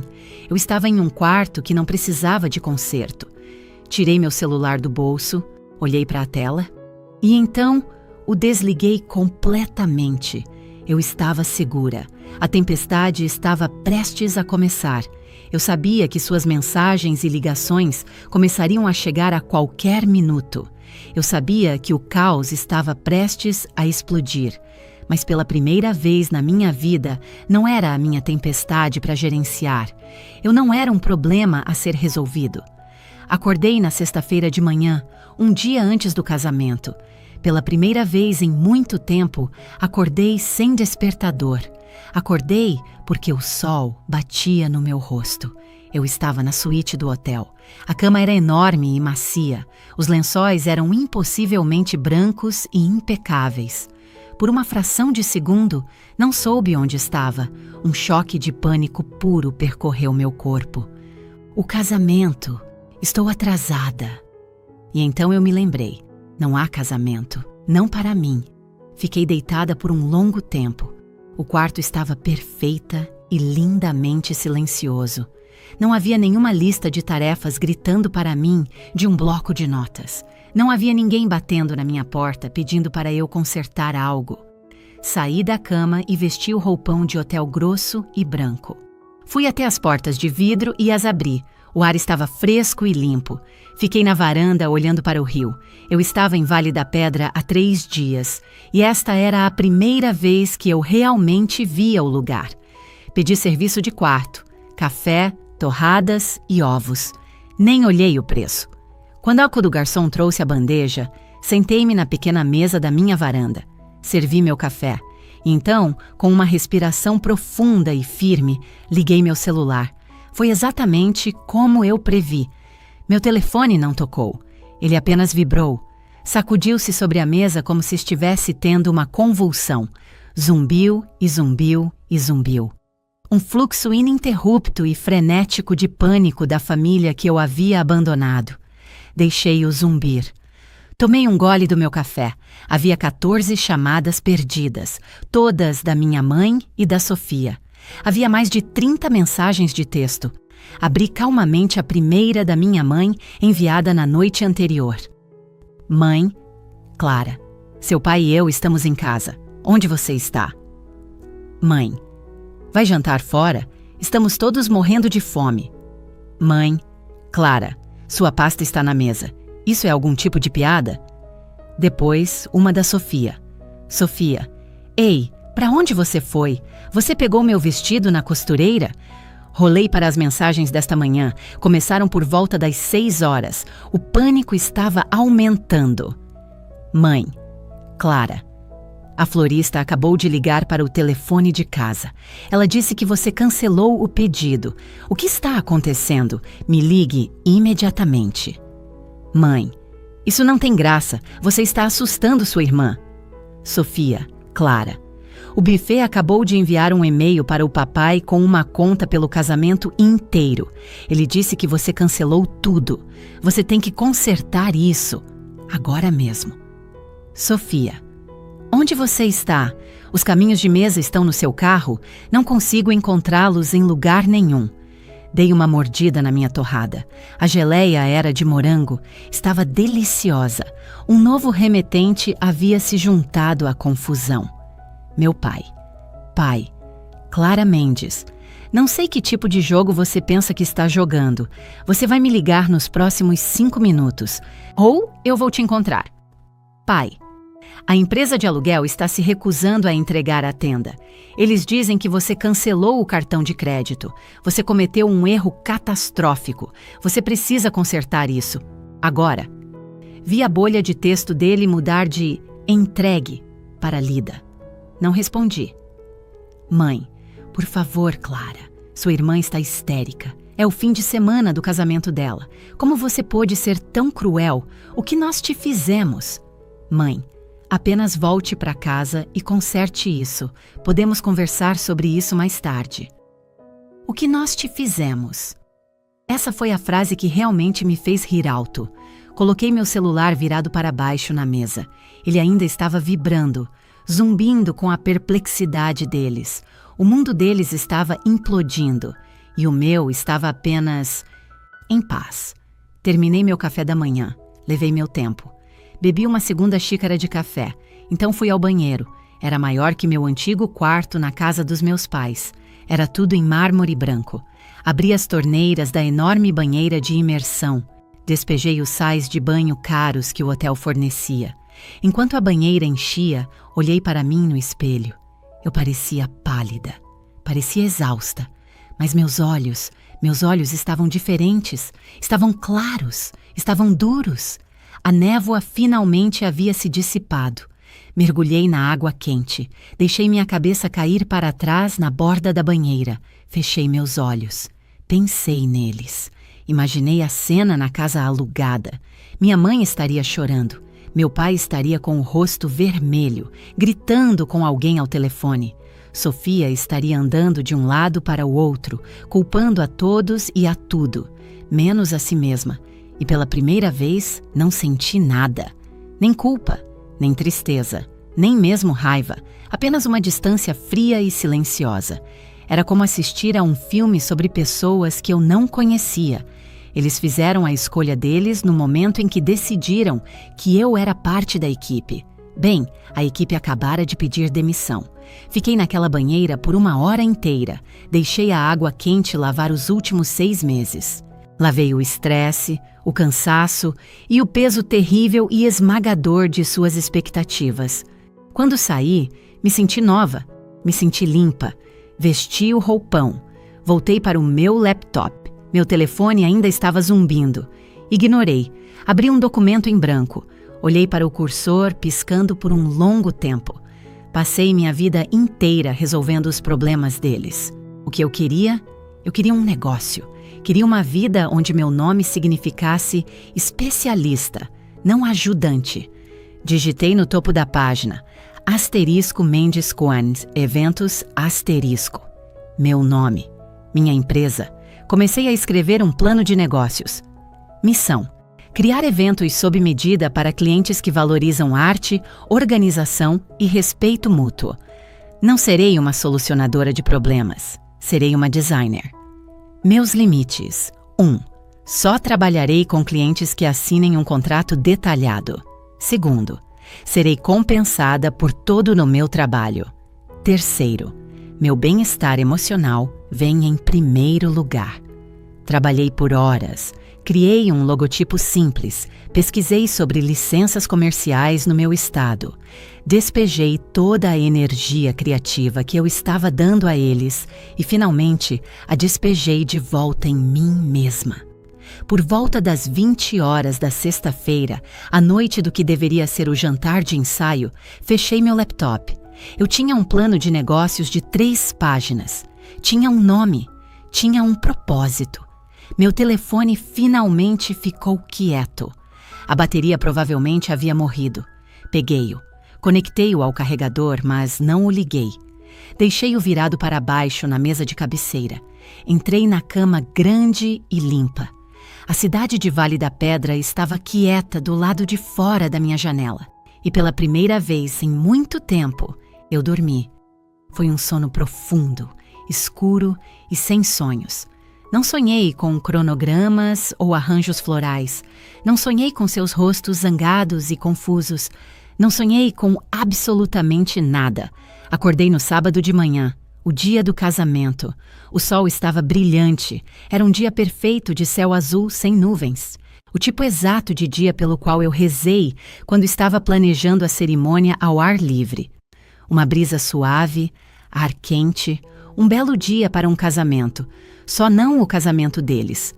Eu estava em um quarto que não precisava de conserto. Tirei meu celular do bolso, olhei para a tela e então o desliguei completamente. Eu estava segura. A tempestade estava prestes a começar. Eu sabia que suas mensagens e ligações começariam a chegar a qualquer minuto. Eu sabia que o caos estava prestes a explodir. Mas pela primeira vez na minha vida, não era a minha tempestade para gerenciar. Eu não era um problema a ser resolvido. Acordei na sexta-feira de manhã, um dia antes do casamento. Pela primeira vez em muito tempo, acordei sem despertador. Acordei porque o sol batia no meu rosto. Eu estava na suíte do hotel. A cama era enorme e macia. Os lençóis eram impossivelmente brancos e impecáveis. Por uma fração de segundo, não soube onde estava. Um choque de pânico puro percorreu meu corpo. O casamento. Estou atrasada. E então eu me lembrei. Não há casamento. Não para mim. Fiquei deitada por um longo tempo. O quarto estava perfeita e lindamente silencioso. Não havia nenhuma lista de tarefas gritando para mim de um bloco de notas. Não havia ninguém batendo na minha porta pedindo para eu consertar algo. Saí da cama e vesti o roupão de hotel grosso e branco. Fui até as portas de vidro e as abri. O ar estava fresco e limpo. Fiquei na varanda olhando para o rio. Eu estava em Vale da Pedra há 3 dias e esta era a primeira vez que eu realmente via o lugar. Pedi serviço de quarto, café, torradas e ovos. Nem olhei o preço. Quando o garçom trouxe a bandeja, sentei-me na pequena mesa da minha varanda. Servi meu café. E então, com uma respiração profunda e firme, liguei meu celular. Foi exatamente como eu previ. Meu telefone não tocou. Ele apenas vibrou. Sacudiu-se sobre a mesa como se estivesse tendo uma convulsão. Zumbiu e zumbiu e zumbiu. Um fluxo ininterrupto e frenético de pânico da família que eu havia abandonado. Deixei-o zumbir. Tomei um gole do meu café. Havia 14 chamadas perdidas, todas da minha mãe e da Sofia. Havia mais de 30 mensagens de texto. Abri calmamente a primeira da minha mãe, enviada na noite anterior. Mãe, Clara, seu pai e eu estamos em casa. Onde você está? Mãe, vai jantar fora? Estamos todos morrendo de fome. Mãe, Clara, sua pasta está na mesa. Isso é algum tipo de piada? Depois, uma da Sofia. Sofia, ei, para onde você foi? Você pegou meu vestido na costureira? Rolei para as mensagens desta manhã. Começaram por volta das 6 horas. O pânico estava aumentando. Mãe, Clara, a florista acabou de ligar para o telefone de casa. Ela disse que você cancelou o pedido. O que está acontecendo? Me ligue imediatamente. Mãe, isso não tem graça. Você está assustando sua irmã. Sofia, Clara, o buffet acabou de enviar um e-mail para o papai com uma conta pelo casamento inteiro. Ele disse que você cancelou tudo. Você tem que consertar isso. Agora mesmo. Sofia, onde você está? Os caminhos de mesa estão no seu carro? Não consigo encontrá-los em lugar nenhum. Dei uma mordida na minha torrada. A geleia era de morango. Estava deliciosa. Um novo remetente havia se juntado à confusão. Meu pai. Pai. Clara Mendes. Não sei que tipo de jogo você pensa que está jogando. Você vai me ligar nos próximos 5 minutos. Ou eu vou te encontrar. Pai. A empresa de aluguel está se recusando a entregar a tenda. Eles dizem que você cancelou o cartão de crédito. Você cometeu um erro catastrófico. Você precisa consertar isso. Agora. Vi a bolha de texto dele mudar de entregue para lida. Não respondi. Mãe, por favor, Clara. Sua irmã está histérica. É o fim de semana do casamento dela. Como você pôde ser tão cruel? O que nós te fizemos? Mãe, apenas volte para casa e conserte isso. Podemos conversar sobre isso mais tarde. O que nós te fizemos? Essa foi a frase que realmente me fez rir alto. Coloquei meu celular virado para baixo na mesa. Ele ainda estava vibrando, zumbindo com a perplexidade deles. O mundo deles estava implodindo e o meu estava apenas em paz. Terminei meu café da manhã. Levei meu tempo. Bebi uma segunda xícara de café. Então fui ao banheiro. Era maior que meu antigo quarto na casa dos meus pais. Era tudo em mármore branco. Abri as torneiras da enorme banheira de imersão. Despejei os sais de banho caros que o hotel fornecia. Enquanto a banheira enchia, olhei para mim no espelho. Eu parecia pálida, parecia exausta, mas meus olhos estavam diferentes, estavam claros, estavam duros. A névoa finalmente havia se dissipado. Mergulhei na água quente, deixei minha cabeça cair para trás na borda da banheira, fechei meus olhos, pensei neles. Imaginei a cena na casa alugada. Minha mãe estaria chorando. Meu pai estaria com o rosto vermelho, gritando com alguém ao telefone. Sofia estaria andando de um lado para o outro, culpando a todos e a tudo, menos a si mesma. E pela primeira vez não senti nada. Nem culpa, nem tristeza, nem mesmo raiva. Apenas uma distância fria e silenciosa. Era como assistir a um filme sobre pessoas que eu não conhecia. Eles fizeram a escolha deles no momento em que decidiram que eu era parte da equipe. Bem, a equipe acabara de pedir demissão. Fiquei naquela banheira por 1 hora inteira. Deixei a água quente lavar os últimos 6 meses. Lavei o estresse, o cansaço e o peso terrível e esmagador de suas expectativas. Quando saí, me senti nova, me senti limpa. Vesti o roupão. Voltei para o meu laptop. Meu telefone ainda estava zumbindo. Ignorei. Abri um documento em branco. Olhei para o cursor, piscando por um longo tempo. Passei minha vida inteira resolvendo os problemas deles. O que eu queria? Eu queria um negócio. Queria uma vida onde meu nome significasse especialista, não ajudante. Digitei no topo da página, * Mendes Coanes, eventos *. Meu nome, minha empresa. Comecei a escrever um plano de negócios. Missão: criar eventos sob medida para clientes que valorizam arte, organização e respeito mútuo. Não serei uma solucionadora de problemas, serei uma designer. Meus limites: 1. Só trabalharei com clientes que assinem um contrato detalhado. 2. Serei compensada por todo o meu trabalho. 3. Meu bem-estar emocional vem em primeiro lugar. Trabalhei por horas, criei um logotipo simples, pesquisei sobre licenças comerciais no meu estado, despejei toda a energia criativa que eu estava dando a eles e, finalmente, a despejei de volta em mim mesma. Por volta das 20 horas da sexta-feira, à noite do que deveria ser o jantar de ensaio, fechei meu laptop. Eu tinha um plano de negócios de 3 páginas. Tinha um nome. Tinha um propósito. Meu telefone finalmente ficou quieto. A bateria provavelmente havia morrido. Peguei-o. Conectei-o ao carregador, mas não o liguei. Deixei-o virado para baixo na mesa de cabeceira. Entrei na cama grande e limpa. A cidade de Vale da Pedra estava quieta do lado de fora da minha janela. E pela primeira vez em muito tempo, eu dormi. Foi um sono profundo, escuro e sem sonhos. Não sonhei com cronogramas ou arranjos florais. Não sonhei com seus rostos zangados e confusos. Não sonhei com absolutamente nada. Acordei no sábado de manhã, o dia do casamento. O sol estava brilhante. Era um dia perfeito de céu azul sem nuvens. O tipo exato de dia pelo qual eu rezei quando estava planejando a cerimônia ao ar livre. Uma brisa suave, ar quente, um belo dia para um casamento. Só não o casamento deles.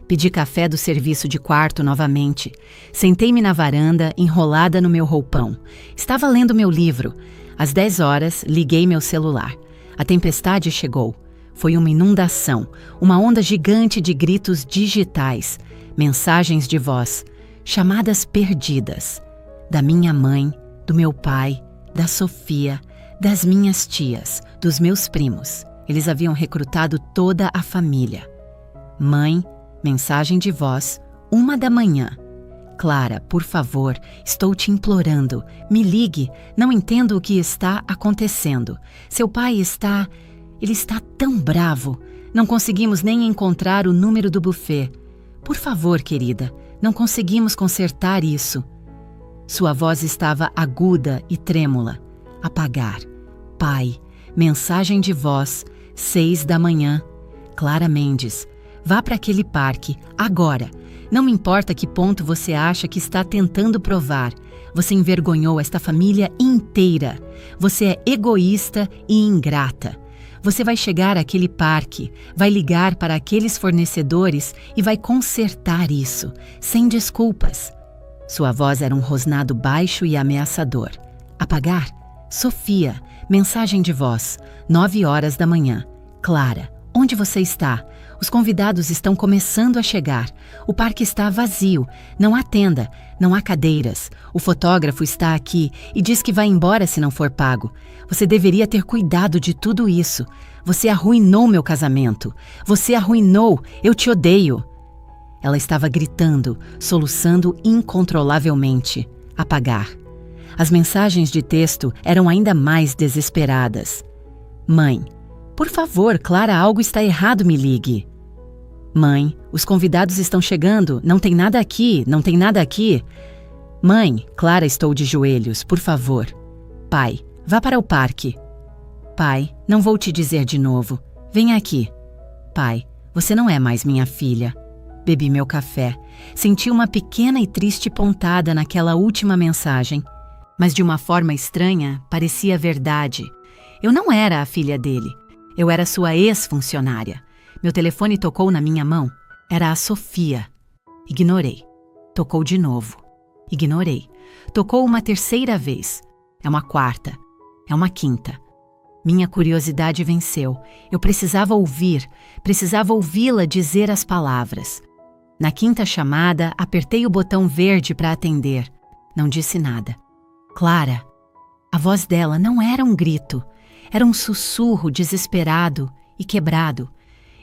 Pedi café do serviço de quarto novamente. Sentei-me na varanda, enrolada no meu roupão. Estava lendo meu livro. Às 10 horas, liguei meu celular. A tempestade chegou. Foi uma inundação, uma onda gigante de gritos digitais, mensagens de voz, chamadas perdidas. Da minha mãe, do meu pai, da Sofia, das minhas tias, dos meus primos. Eles haviam recrutado toda a família. Mãe, mensagem de voz, 1 da manhã. Clara, por favor, estou te implorando. Me ligue, não entendo o que está acontecendo. Seu pai está... Ele está tão bravo. Não conseguimos nem encontrar o número do buffet. Por favor, querida, não conseguimos consertar isso. Sua voz estava aguda e trêmula. Apagar. Pai, mensagem de voz, 6 da manhã. Clara Mendes. Vá para aquele parque, agora. Não me importa que ponto você acha que está tentando provar. Você envergonhou esta família inteira. Você é egoísta e ingrata. Você vai chegar àquele parque, vai ligar para aqueles fornecedores e vai consertar isso, sem desculpas. Sua voz era um rosnado baixo e ameaçador. Apagar? Sofia, mensagem de voz, 9 horas da manhã. Clara, onde você está? Os convidados estão começando a chegar. O parque está vazio. Não há tenda, não há cadeiras. O fotógrafo está aqui e diz que vai embora se não for pago. Você deveria ter cuidado de tudo isso. Você arruinou meu casamento. Você arruinou. Eu te odeio. Ela estava gritando, soluçando incontrolavelmente. Apagar. As mensagens de texto eram ainda mais desesperadas. Mãe, por favor, Clara, algo está errado, me ligue. Mãe, os convidados estão chegando, não tem nada aqui, não tem nada aqui. Mãe, Clara, estou de joelhos, por favor. Pai, vá para o parque. Pai, não vou te dizer de novo. Venha aqui. Pai, você não é mais minha filha. Bebi meu café. Senti uma pequena e triste pontada naquela última mensagem. Mas de uma forma estranha, parecia verdade. Eu não era a filha dele. Eu era sua ex-funcionária. Meu telefone tocou na minha mão. Era a Sofia. Ignorei. Tocou de novo. Ignorei. Tocou uma terceira vez. É uma quarta. É uma quinta. Minha curiosidade venceu. Eu precisava ouvir. Precisava ouvi-la dizer as palavras. Na quinta chamada, apertei o botão verde para atender. Não disse nada. Clara. A voz dela não era um grito. Era um sussurro desesperado e quebrado.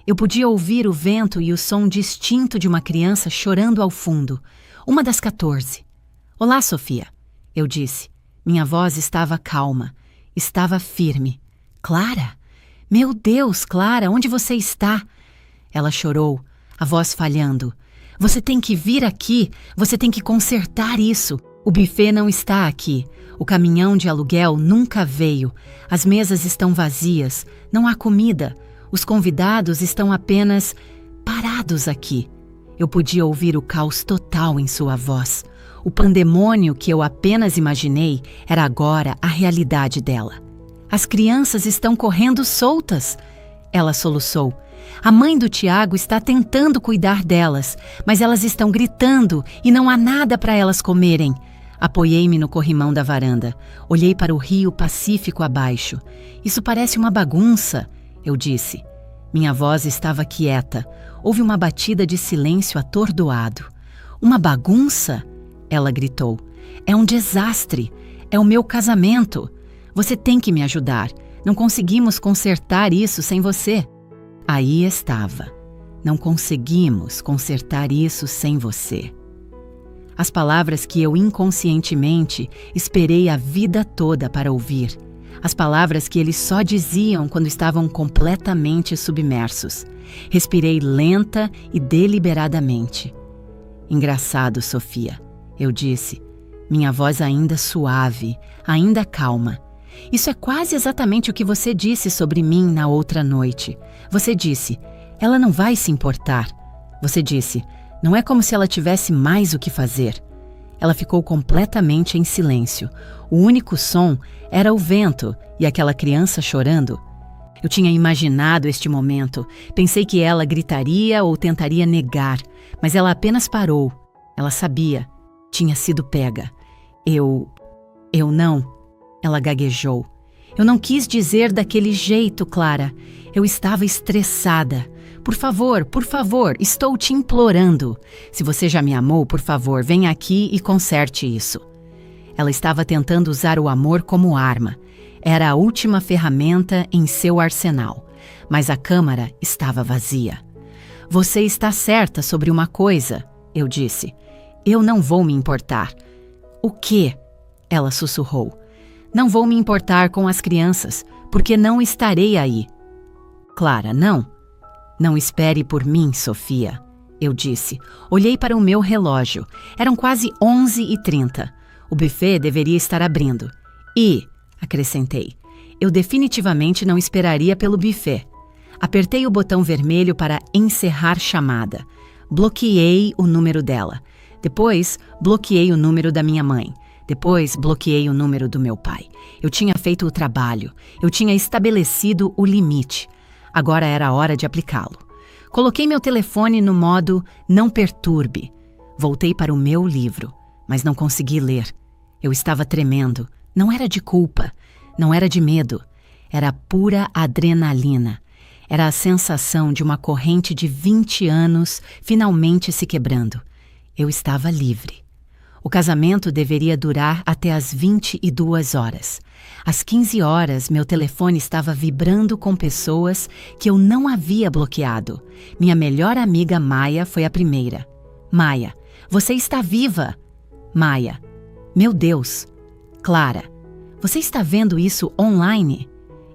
Eu podia ouvir o vento e o som distinto de uma criança chorando ao fundo. Uma das 14. Olá, Sofia, eu disse. Minha voz estava calma, estava firme. Clara? Meu Deus, Clara, onde você está? Ela chorou, a voz falhando. Você tem que vir aqui, você tem que consertar isso. O buffet não está aqui. O caminhão de aluguel nunca veio. As mesas estão vazias. Não há comida. Os convidados estão apenas parados aqui. Eu podia ouvir o caos total em sua voz. O pandemônio que eu apenas imaginei era agora a realidade dela. As crianças estão correndo soltas. Ela soluçou. A mãe do Tiago está tentando cuidar delas, mas elas estão gritando e não há nada para elas comerem. Apoiei-me no corrimão da varanda. Olhei para o rio Pacífico abaixo. Isso parece uma bagunça, eu disse. Minha voz estava quieta. Houve uma batida de silêncio atordoado. Uma bagunça? Ela gritou. É um desastre. É o meu casamento. Você tem que me ajudar. Não conseguimos consertar isso sem você. Aí estava. Não conseguimos consertar isso sem você. As palavras que eu inconscientemente esperei a vida toda para ouvir. As palavras que eles só diziam quando estavam completamente submersos. Respirei lenta e deliberadamente. Engraçado, Sofia, eu disse, minha voz ainda suave, ainda calma. Isso é quase exatamente o que você disse sobre mim na outra noite. Você disse, ela não vai se importar. Você disse, não é como se ela tivesse mais o que fazer. Ela ficou completamente em silêncio. O único som era o vento e aquela criança chorando. Eu tinha imaginado este momento. Pensei que ela gritaria ou tentaria negar, mas ela apenas parou. Ela sabia. Tinha sido pega. Eu não. Ela gaguejou. Eu não quis dizer daquele jeito, Clara. Eu estava estressada. Por favor, estou te implorando. Se você já me amou, por favor, venha aqui e conserte isso. Ela estava tentando usar o amor como arma. Era a última ferramenta em seu arsenal. Mas a câmara estava vazia. Você está certa sobre uma coisa, eu disse. Eu não vou me importar. O quê? Ela sussurrou. Não vou me importar com as crianças, porque não estarei aí. Clara, não. Não espere por mim, Sofia, eu disse. Olhei para o meu relógio. Eram quase 11h30. O buffet deveria estar abrindo. E, acrescentei, eu definitivamente não esperaria pelo buffet. Apertei o botão vermelho para encerrar chamada. Bloqueei o número dela. Depois, bloqueei o número da minha mãe. Depois, bloqueei o número do meu pai. Eu tinha feito o trabalho. Eu tinha estabelecido o limite. Agora era a hora de aplicá-lo. Coloquei meu telefone no modo não perturbe. Voltei para o meu livro, mas não consegui ler. Eu estava tremendo. Não era de culpa. Não era de medo. Era pura adrenalina. Era a sensação de uma corrente de 20 anos finalmente se quebrando. Eu estava livre. O casamento deveria durar até às 22 horas. Às 15 horas, meu telefone estava vibrando com pessoas que eu não havia bloqueado. Minha melhor amiga Maia foi a primeira. Maia, você está viva! Maia, meu Deus! Clara, você está vendo isso online?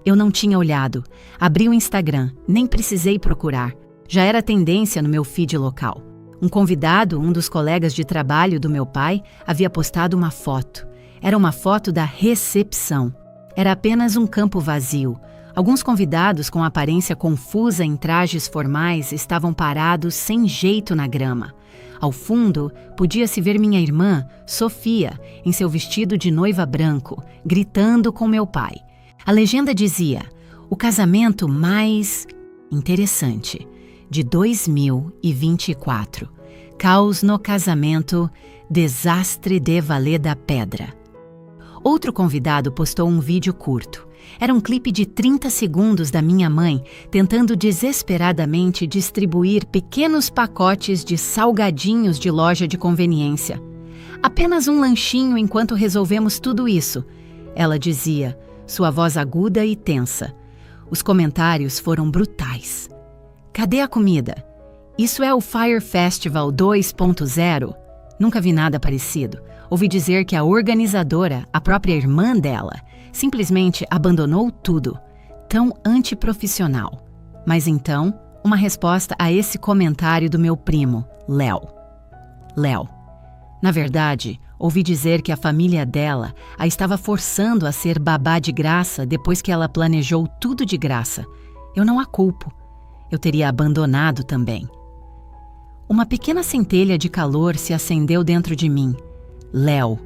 Eu não tinha olhado. Abri o Instagram, nem precisei procurar. Já era tendência no meu feed local. Um convidado, um dos colegas de trabalho do meu pai, havia postado uma foto. Era uma foto da recepção. Era apenas um campo vazio. Alguns convidados com aparência confusa em trajes formais estavam parados sem jeito na grama. Ao fundo, podia-se ver minha irmã, Sofia, em seu vestido de noiva branco, gritando com meu pai. A legenda dizia: o casamento mais interessante de 2024. Caos no casamento, desastre de Valer da Pedra. Outro convidado postou um vídeo curto. Era um clipe de 30 segundos da minha mãe tentando desesperadamente distribuir pequenos pacotes de salgadinhos de loja de conveniência. Apenas um lanchinho enquanto resolvemos tudo isso, ela dizia, sua voz aguda e tensa. Os comentários foram brutais. Cadê a comida? Isso é o Fire Festival 2.0? Nunca vi nada parecido. Ouvi dizer que a organizadora, a própria irmã dela, simplesmente abandonou tudo. Tão antiprofissional. Mas então, uma resposta a esse comentário do meu primo, Léo. Léo. Na verdade, ouvi dizer que a família dela a estava forçando a ser babá de graça depois que ela planejou tudo de graça. Eu não a culpo. Eu teria abandonado também. Uma pequena centelha de calor se acendeu dentro de mim. Léo.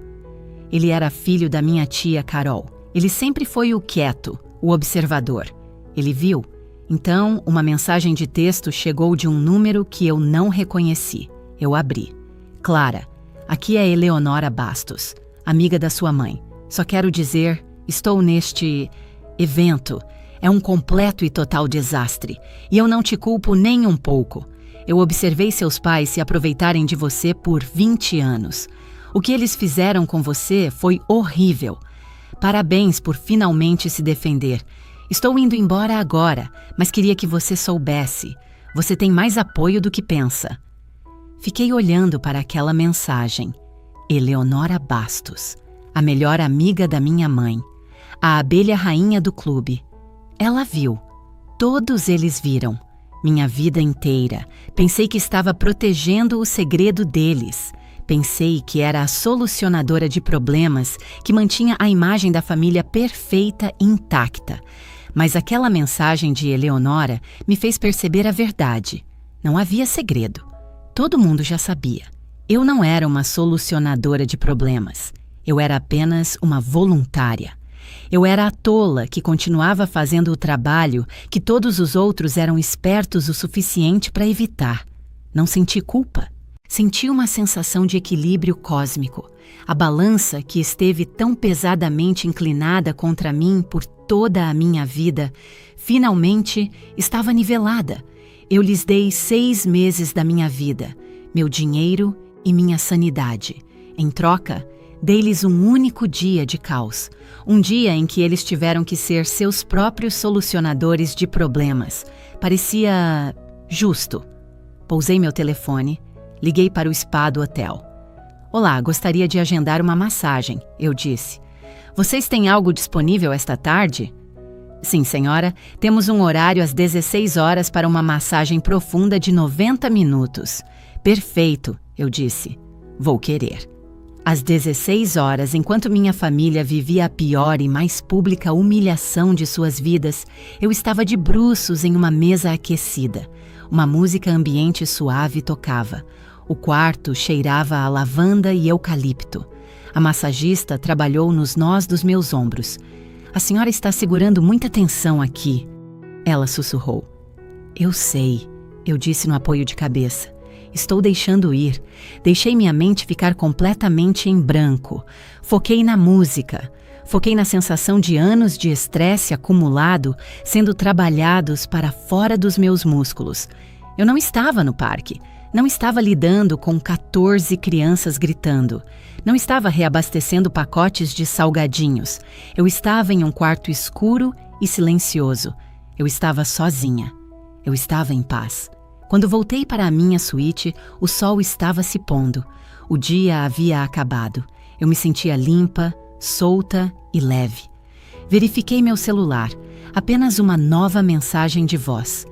Ele era filho da minha tia Carol. Ele sempre foi o quieto, o observador. Ele viu. Então, uma mensagem de texto chegou de um número que eu não reconheci. Eu abri. Clara, aqui é Eleonora Bastos, amiga da sua mãe. Só quero dizer, estou neste evento. É um completo e total desastre. E eu não te culpo nem um pouco. Eu observei seus pais se aproveitarem de você por 20 anos. O que eles fizeram com você foi horrível. Parabéns por finalmente se defender. Estou indo embora agora, mas queria que você soubesse. Você tem mais apoio do que pensa. Fiquei olhando para aquela mensagem. Eleonora Bastos, a melhor amiga da minha mãe. A abelha rainha do clube. Ela viu. Todos eles viram. Minha vida inteira. Pensei que estava protegendo o segredo deles. Pensei que era a solucionadora de problemas que mantinha a imagem da família perfeita e intacta. Mas aquela mensagem de Eleonora me fez perceber a verdade. Não havia segredo. Todo mundo já sabia. Eu não era uma solucionadora de problemas. Eu era apenas uma voluntária. Eu era a tola que continuava fazendo o trabalho que todos os outros eram espertos o suficiente para evitar. Não senti culpa. Senti uma sensação de equilíbrio cósmico. A balança que esteve tão pesadamente inclinada contra mim por toda a minha vida, finalmente estava nivelada. Eu lhes dei 6 meses da minha vida, meu dinheiro e minha sanidade. Em troca, dei-lhes um único dia de caos. Um dia em que eles tiveram que ser seus próprios solucionadores de problemas. Parecia justo. Pousei meu telefone, liguei para o spa do hotel. Olá, gostaria de agendar uma massagem, eu disse. Vocês têm algo disponível esta tarde? Sim, senhora, temos um horário às 16 horas para uma massagem profunda de 90 minutos. Perfeito, eu disse. Vou querer. Às 16 horas, enquanto minha família vivia a pior e mais pública humilhação de suas vidas, eu estava de bruços em uma mesa aquecida. Uma música ambiente suave tocava. O quarto cheirava a lavanda e eucalipto. A massagista trabalhou nos nós dos meus ombros. "A senhora está segurando muita tensão aqui", ela sussurrou. "Eu sei", eu disse no apoio de cabeça. "Estou deixando ir. Deixei minha mente ficar completamente em branco. Foquei na música. Foquei na sensação de anos de estresse acumulado sendo trabalhados para fora dos meus músculos. Eu não estava no parque. Não estava lidando com 14 crianças gritando. Não estava reabastecendo pacotes de salgadinhos. Eu estava em um quarto escuro e silencioso. Eu estava sozinha. Eu estava em paz. Quando voltei para a minha suíte, o sol estava se pondo. O dia havia acabado. Eu me sentia limpa, solta e leve. Verifiquei meu celular. Apenas uma nova mensagem de voz.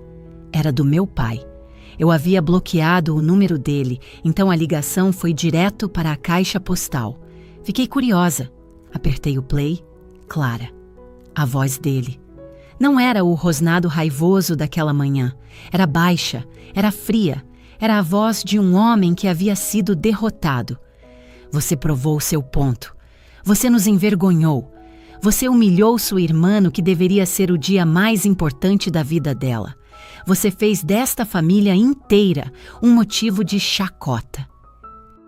Era do meu pai. Eu havia bloqueado o número dele, então a ligação foi direto para a caixa postal. Fiquei curiosa. Apertei o play. Clara. A voz dele. Não era o rosnado raivoso daquela manhã. Era baixa, era fria. Era a voz de um homem que havia sido derrotado. "Você provou seu ponto. Você nos envergonhou. Você humilhou sua irmã no que deveria ser o dia mais importante da vida dela. Você fez desta família inteira um motivo de chacota."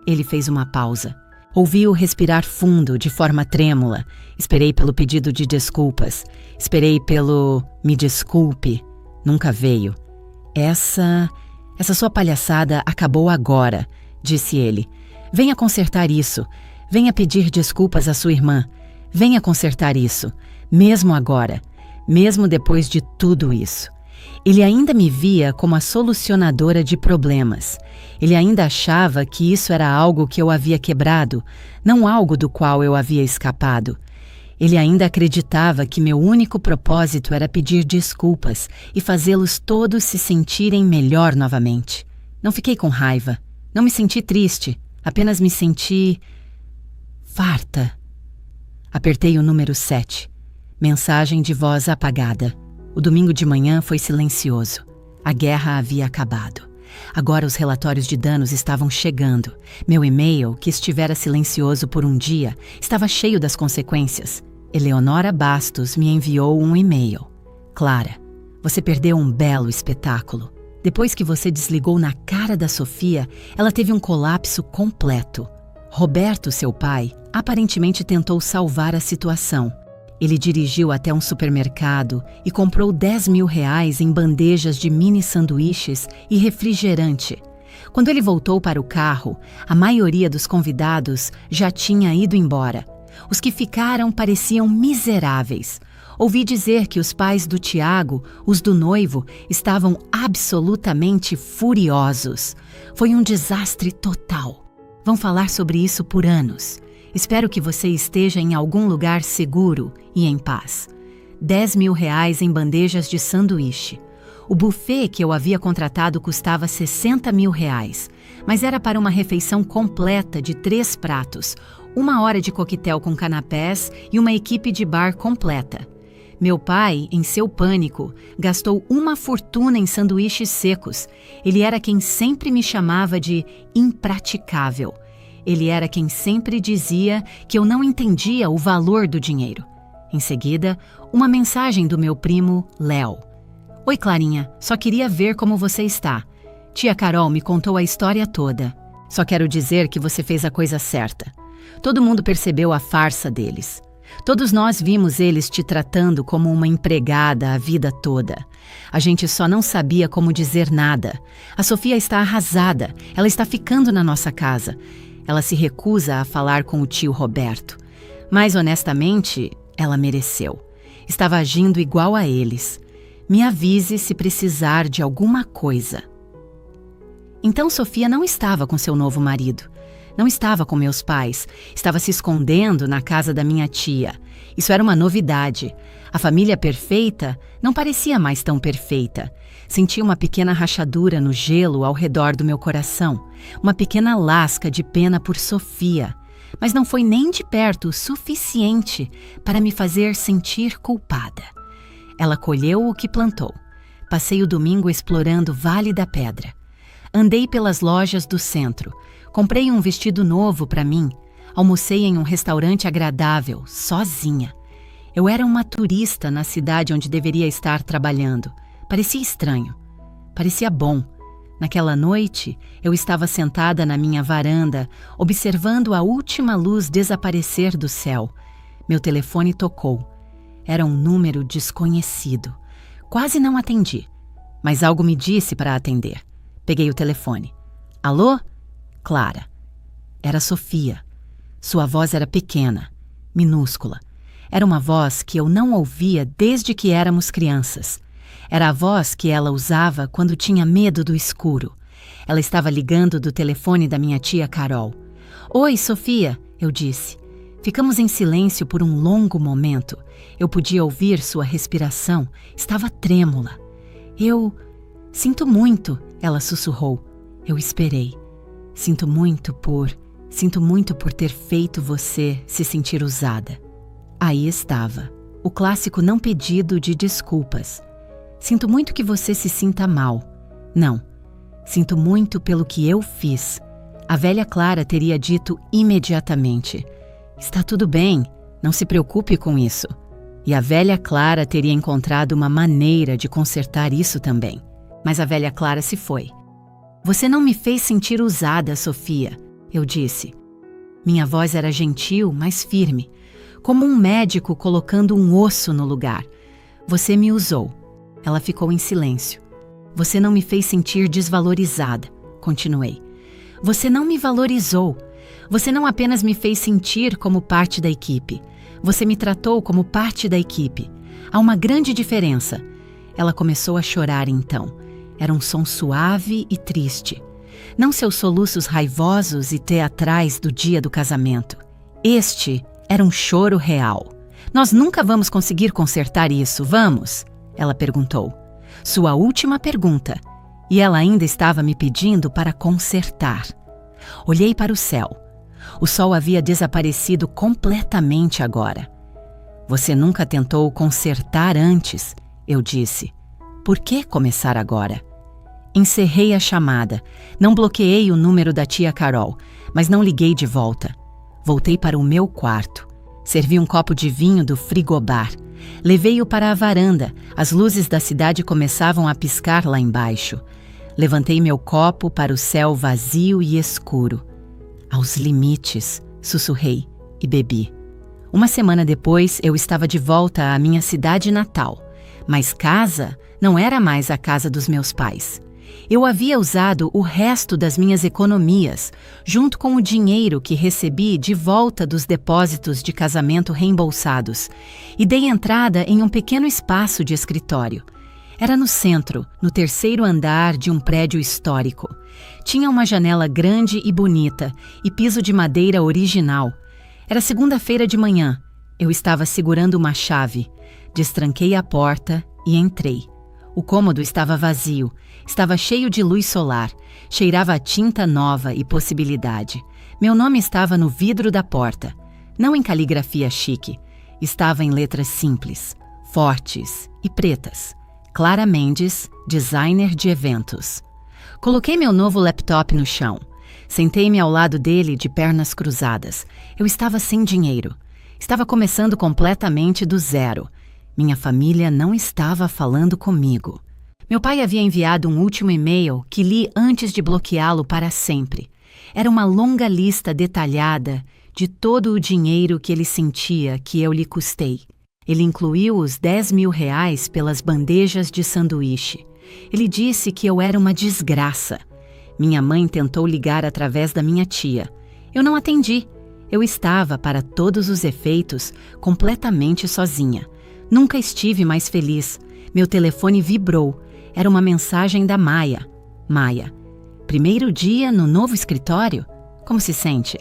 Ele fez uma pausa. Ouvi-o respirar fundo, de forma trêmula. Esperei pelo pedido de desculpas. Esperei pelo "me desculpe". Nunca veio. Essa sua palhaçada acabou agora", disse ele. "Venha consertar isso. Venha pedir desculpas à sua irmã. Venha consertar isso. Mesmo agora. Mesmo depois de tudo isso." Ele ainda me via como a solucionadora de problemas. Ele ainda achava que isso era algo que eu havia quebrado, não algo do qual eu havia escapado. Ele ainda acreditava que meu único propósito era pedir desculpas e fazê-los todos se sentirem melhor novamente. Não fiquei com raiva. Não me senti triste. Apenas me senti farta. Apertei o número 7. Mensagem de voz apagada. O domingo de manhã foi silencioso. A guerra havia acabado. Agora os relatórios de danos estavam chegando. Meu e-mail, que estivera silencioso por um dia, estava cheio das consequências. Eleonora Bastos me enviou um e-mail. "Clara, você perdeu um belo espetáculo. Depois que você desligou na cara da Sofia, ela teve um colapso completo. Roberto, seu pai, aparentemente tentou salvar a situação. Ele dirigiu até um supermercado e comprou R$ 10.000 em bandejas de mini sanduíches e refrigerante. Quando ele voltou para o carro, a maioria dos convidados já tinha ido embora. Os que ficaram pareciam miseráveis. Ouvi dizer que os pais do Tiago, os do noivo, estavam absolutamente furiosos. Foi um desastre total. Vão falar sobre isso por anos. Espero que você esteja em algum lugar seguro e em paz. R$ 10.000 em bandejas de sanduíche. O buffet que eu havia contratado custava R$ 60.000, mas era para uma refeição completa de 3 pratos, 1 hora de coquetel com canapés e uma equipe de bar completa. Meu pai, em seu pânico, gastou uma fortuna em sanduíches secos. Ele era quem sempre me chamava de impraticável. Ele era quem sempre dizia que eu não entendia o valor do dinheiro. Em seguida, uma mensagem do meu primo, Léo. "Oi, Clarinha, só queria ver como você está. Tia Carol me contou a história toda. Só quero dizer que você fez a coisa certa. Todo mundo percebeu a farsa deles. Todos nós vimos eles te tratando como uma empregada a vida toda. A gente só não sabia como dizer nada. A Sofia está arrasada. Ela está ficando na nossa casa. Ela se recusa a falar com o tio Roberto. Mas, honestamente, ela mereceu. Estava agindo igual a eles. Me avise se precisar de alguma coisa." Então Sofia não estava com seu novo marido. Não estava com meus pais. Estava se escondendo na casa da minha tia. Isso era uma novidade. A família perfeita não parecia mais tão perfeita. Senti uma pequena rachadura no gelo ao redor do meu coração. Uma pequena lasca de pena por Sofia. mas não foi nem de perto o suficiente para me fazer sentir culpada. Ela colheu o que plantou. Passei o domingo explorando Vale da Pedra. Andei pelas lojas do centro. Comprei um vestido novo para mim. Almocei em um restaurante agradável, sozinha. Eu era uma turista na cidade onde deveria estar trabalhando. Parecia estranho. Parecia bom. Naquela noite, eu estava sentada na minha varanda, observando a última luz desaparecer do céu. Meu telefone tocou. Era um número desconhecido. Quase não atendi, mas algo me disse para atender. Peguei o telefone. Alô? Clara. Era Sofia. Sua voz era pequena, minúscula. Era uma voz que eu não ouvia desde que éramos crianças. Era a voz que ela usava quando tinha medo do escuro. Ela estava ligando do telefone da minha tia Carol. Oi, Sofia, eu disse. Ficamos em silêncio por um longo momento. Eu podia ouvir sua respiração. Estava trêmula. Eu... Sinto muito, ela sussurrou. Eu esperei. Sinto muito por ter feito você se sentir usada. Aí estava, o clássico não pedido de desculpas. Sinto muito que você se sinta mal. Não, sinto muito pelo que eu fiz. A velha Clara teria dito imediatamente: está tudo bem, não se preocupe com isso. E a velha Clara teria encontrado uma maneira de consertar isso também. Mas a velha Clara se foi. Você não me fez sentir usada, Sofia, eu disse. Minha voz era gentil, mas firme, como um médico colocando um osso no lugar. Você me usou. Ela ficou em silêncio. Você não me fez sentir desvalorizada, continuei. Você não me valorizou. Você não apenas me fez sentir como parte da equipe. Você me tratou como parte da equipe. Há uma grande diferença. Ela começou a chorar então. Era um som suave e triste. Não seus soluços raivosos e teatrais do dia do casamento. Este era um choro real. Nós nunca vamos conseguir consertar isso, vamos? Ela perguntou. Sua última pergunta. E ela ainda estava me pedindo para consertar. Olhei para o céu. O sol havia desaparecido completamente agora. Você nunca tentou consertar antes, eu disse. Por que começar agora? Encerrei a chamada. Não bloqueei o número da tia Carol, mas não liguei de volta. Voltei para o meu quarto. Servi um copo de vinho do frigobar. Levei-o para a varanda. As luzes da cidade começavam a piscar lá embaixo. Levantei meu copo para o céu vazio e escuro. Aos limites, sussurrei e bebi. Uma semana depois, eu estava de volta à minha cidade natal. Mas casa não era mais a casa dos meus pais. Eu havia usado o resto das minhas economias, junto com o dinheiro que recebi de volta dos depósitos de casamento reembolsados, e dei entrada em um pequeno espaço de escritório. Era no centro, no terceiro andar de um prédio histórico. Tinha uma janela grande e bonita e piso de madeira original. Era segunda-feira de manhã. Eu estava segurando uma chave. Destranquei a porta e entrei. O cômodo estava vazio, estava cheio de luz solar, cheirava a tinta nova e possibilidade. Meu nome estava no vidro da porta, não em caligrafia chique, estava em letras simples, fortes e pretas. Clara Mendes, designer de eventos. Coloquei meu novo laptop no chão. Sentei-me ao lado dele de pernas cruzadas. Eu estava sem dinheiro. Estava começando completamente do zero. Minha família não estava falando comigo. Meu pai havia enviado um último e-mail que li antes de bloqueá-lo para sempre. Era uma longa lista detalhada de todo o dinheiro que ele sentia que eu lhe custei. Ele incluiu os R$ 10.000 pelas bandejas de sanduíche. Ele disse que eu era uma desgraça. Minha mãe tentou ligar através da minha tia. Eu não atendi. Eu estava, para todos os efeitos, completamente sozinha. Nunca estive mais feliz. Meu telefone vibrou. Era uma mensagem da Maia. Maia. Primeiro dia no novo escritório? Como se sente?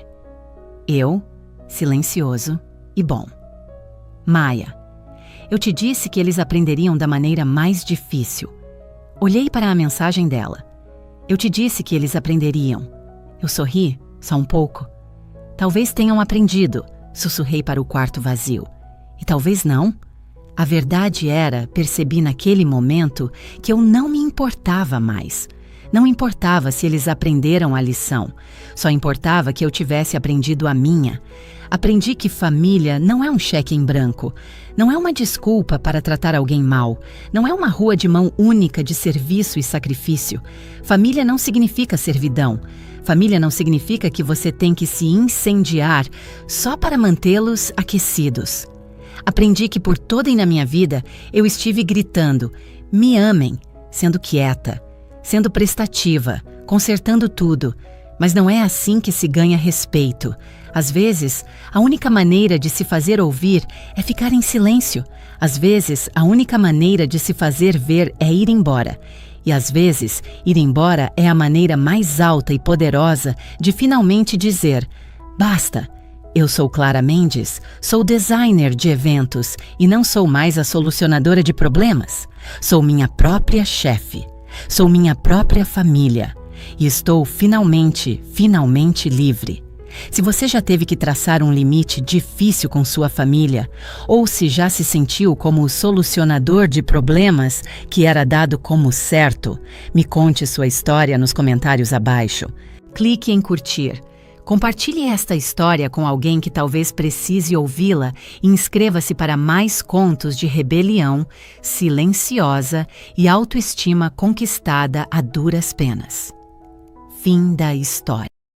Eu, silencioso e bom. Maia. Eu te disse que eles aprenderiam da maneira mais difícil. Olhei para a mensagem dela. Eu te disse que eles aprenderiam. Eu sorri, só um pouco. Talvez tenham aprendido, sussurrei para o quarto vazio. E talvez não. A verdade era, percebi naquele momento, que eu não me importava mais. Não importava se eles aprenderam a lição. Só importava que eu tivesse aprendido a minha. Aprendi que família não é um cheque em branco. Não é uma desculpa para tratar alguém mal. Não é uma rua de mão única de serviço e sacrifício. Família não significa servidão. Família não significa que você tem que se incendiar só para mantê-los aquecidos. Aprendi que por toda na minha vida eu estive gritando, me amem, sendo quieta, sendo prestativa, consertando tudo. Mas não é assim que se ganha respeito. Às vezes, a única maneira de se fazer ouvir é ficar em silêncio. Às vezes, a única maneira de se fazer ver é ir embora. E às vezes, ir embora é a maneira mais alta e poderosa de finalmente dizer: basta! Eu sou Clara Mendes, sou designer de eventos e não sou mais a solucionadora de problemas. Sou minha própria chefe. Sou minha própria família. E estou finalmente livre. Se você já teve que traçar um limite difícil com sua família, ou se já se sentiu como o solucionador de problemas que era dado como certo, me conte sua história nos comentários abaixo. Clique em curtir. Compartilhe esta história com alguém que talvez precise ouvi-la e inscreva-se para mais contos de rebelião, silenciosa e autoestima conquistada a duras penas. Fim da história.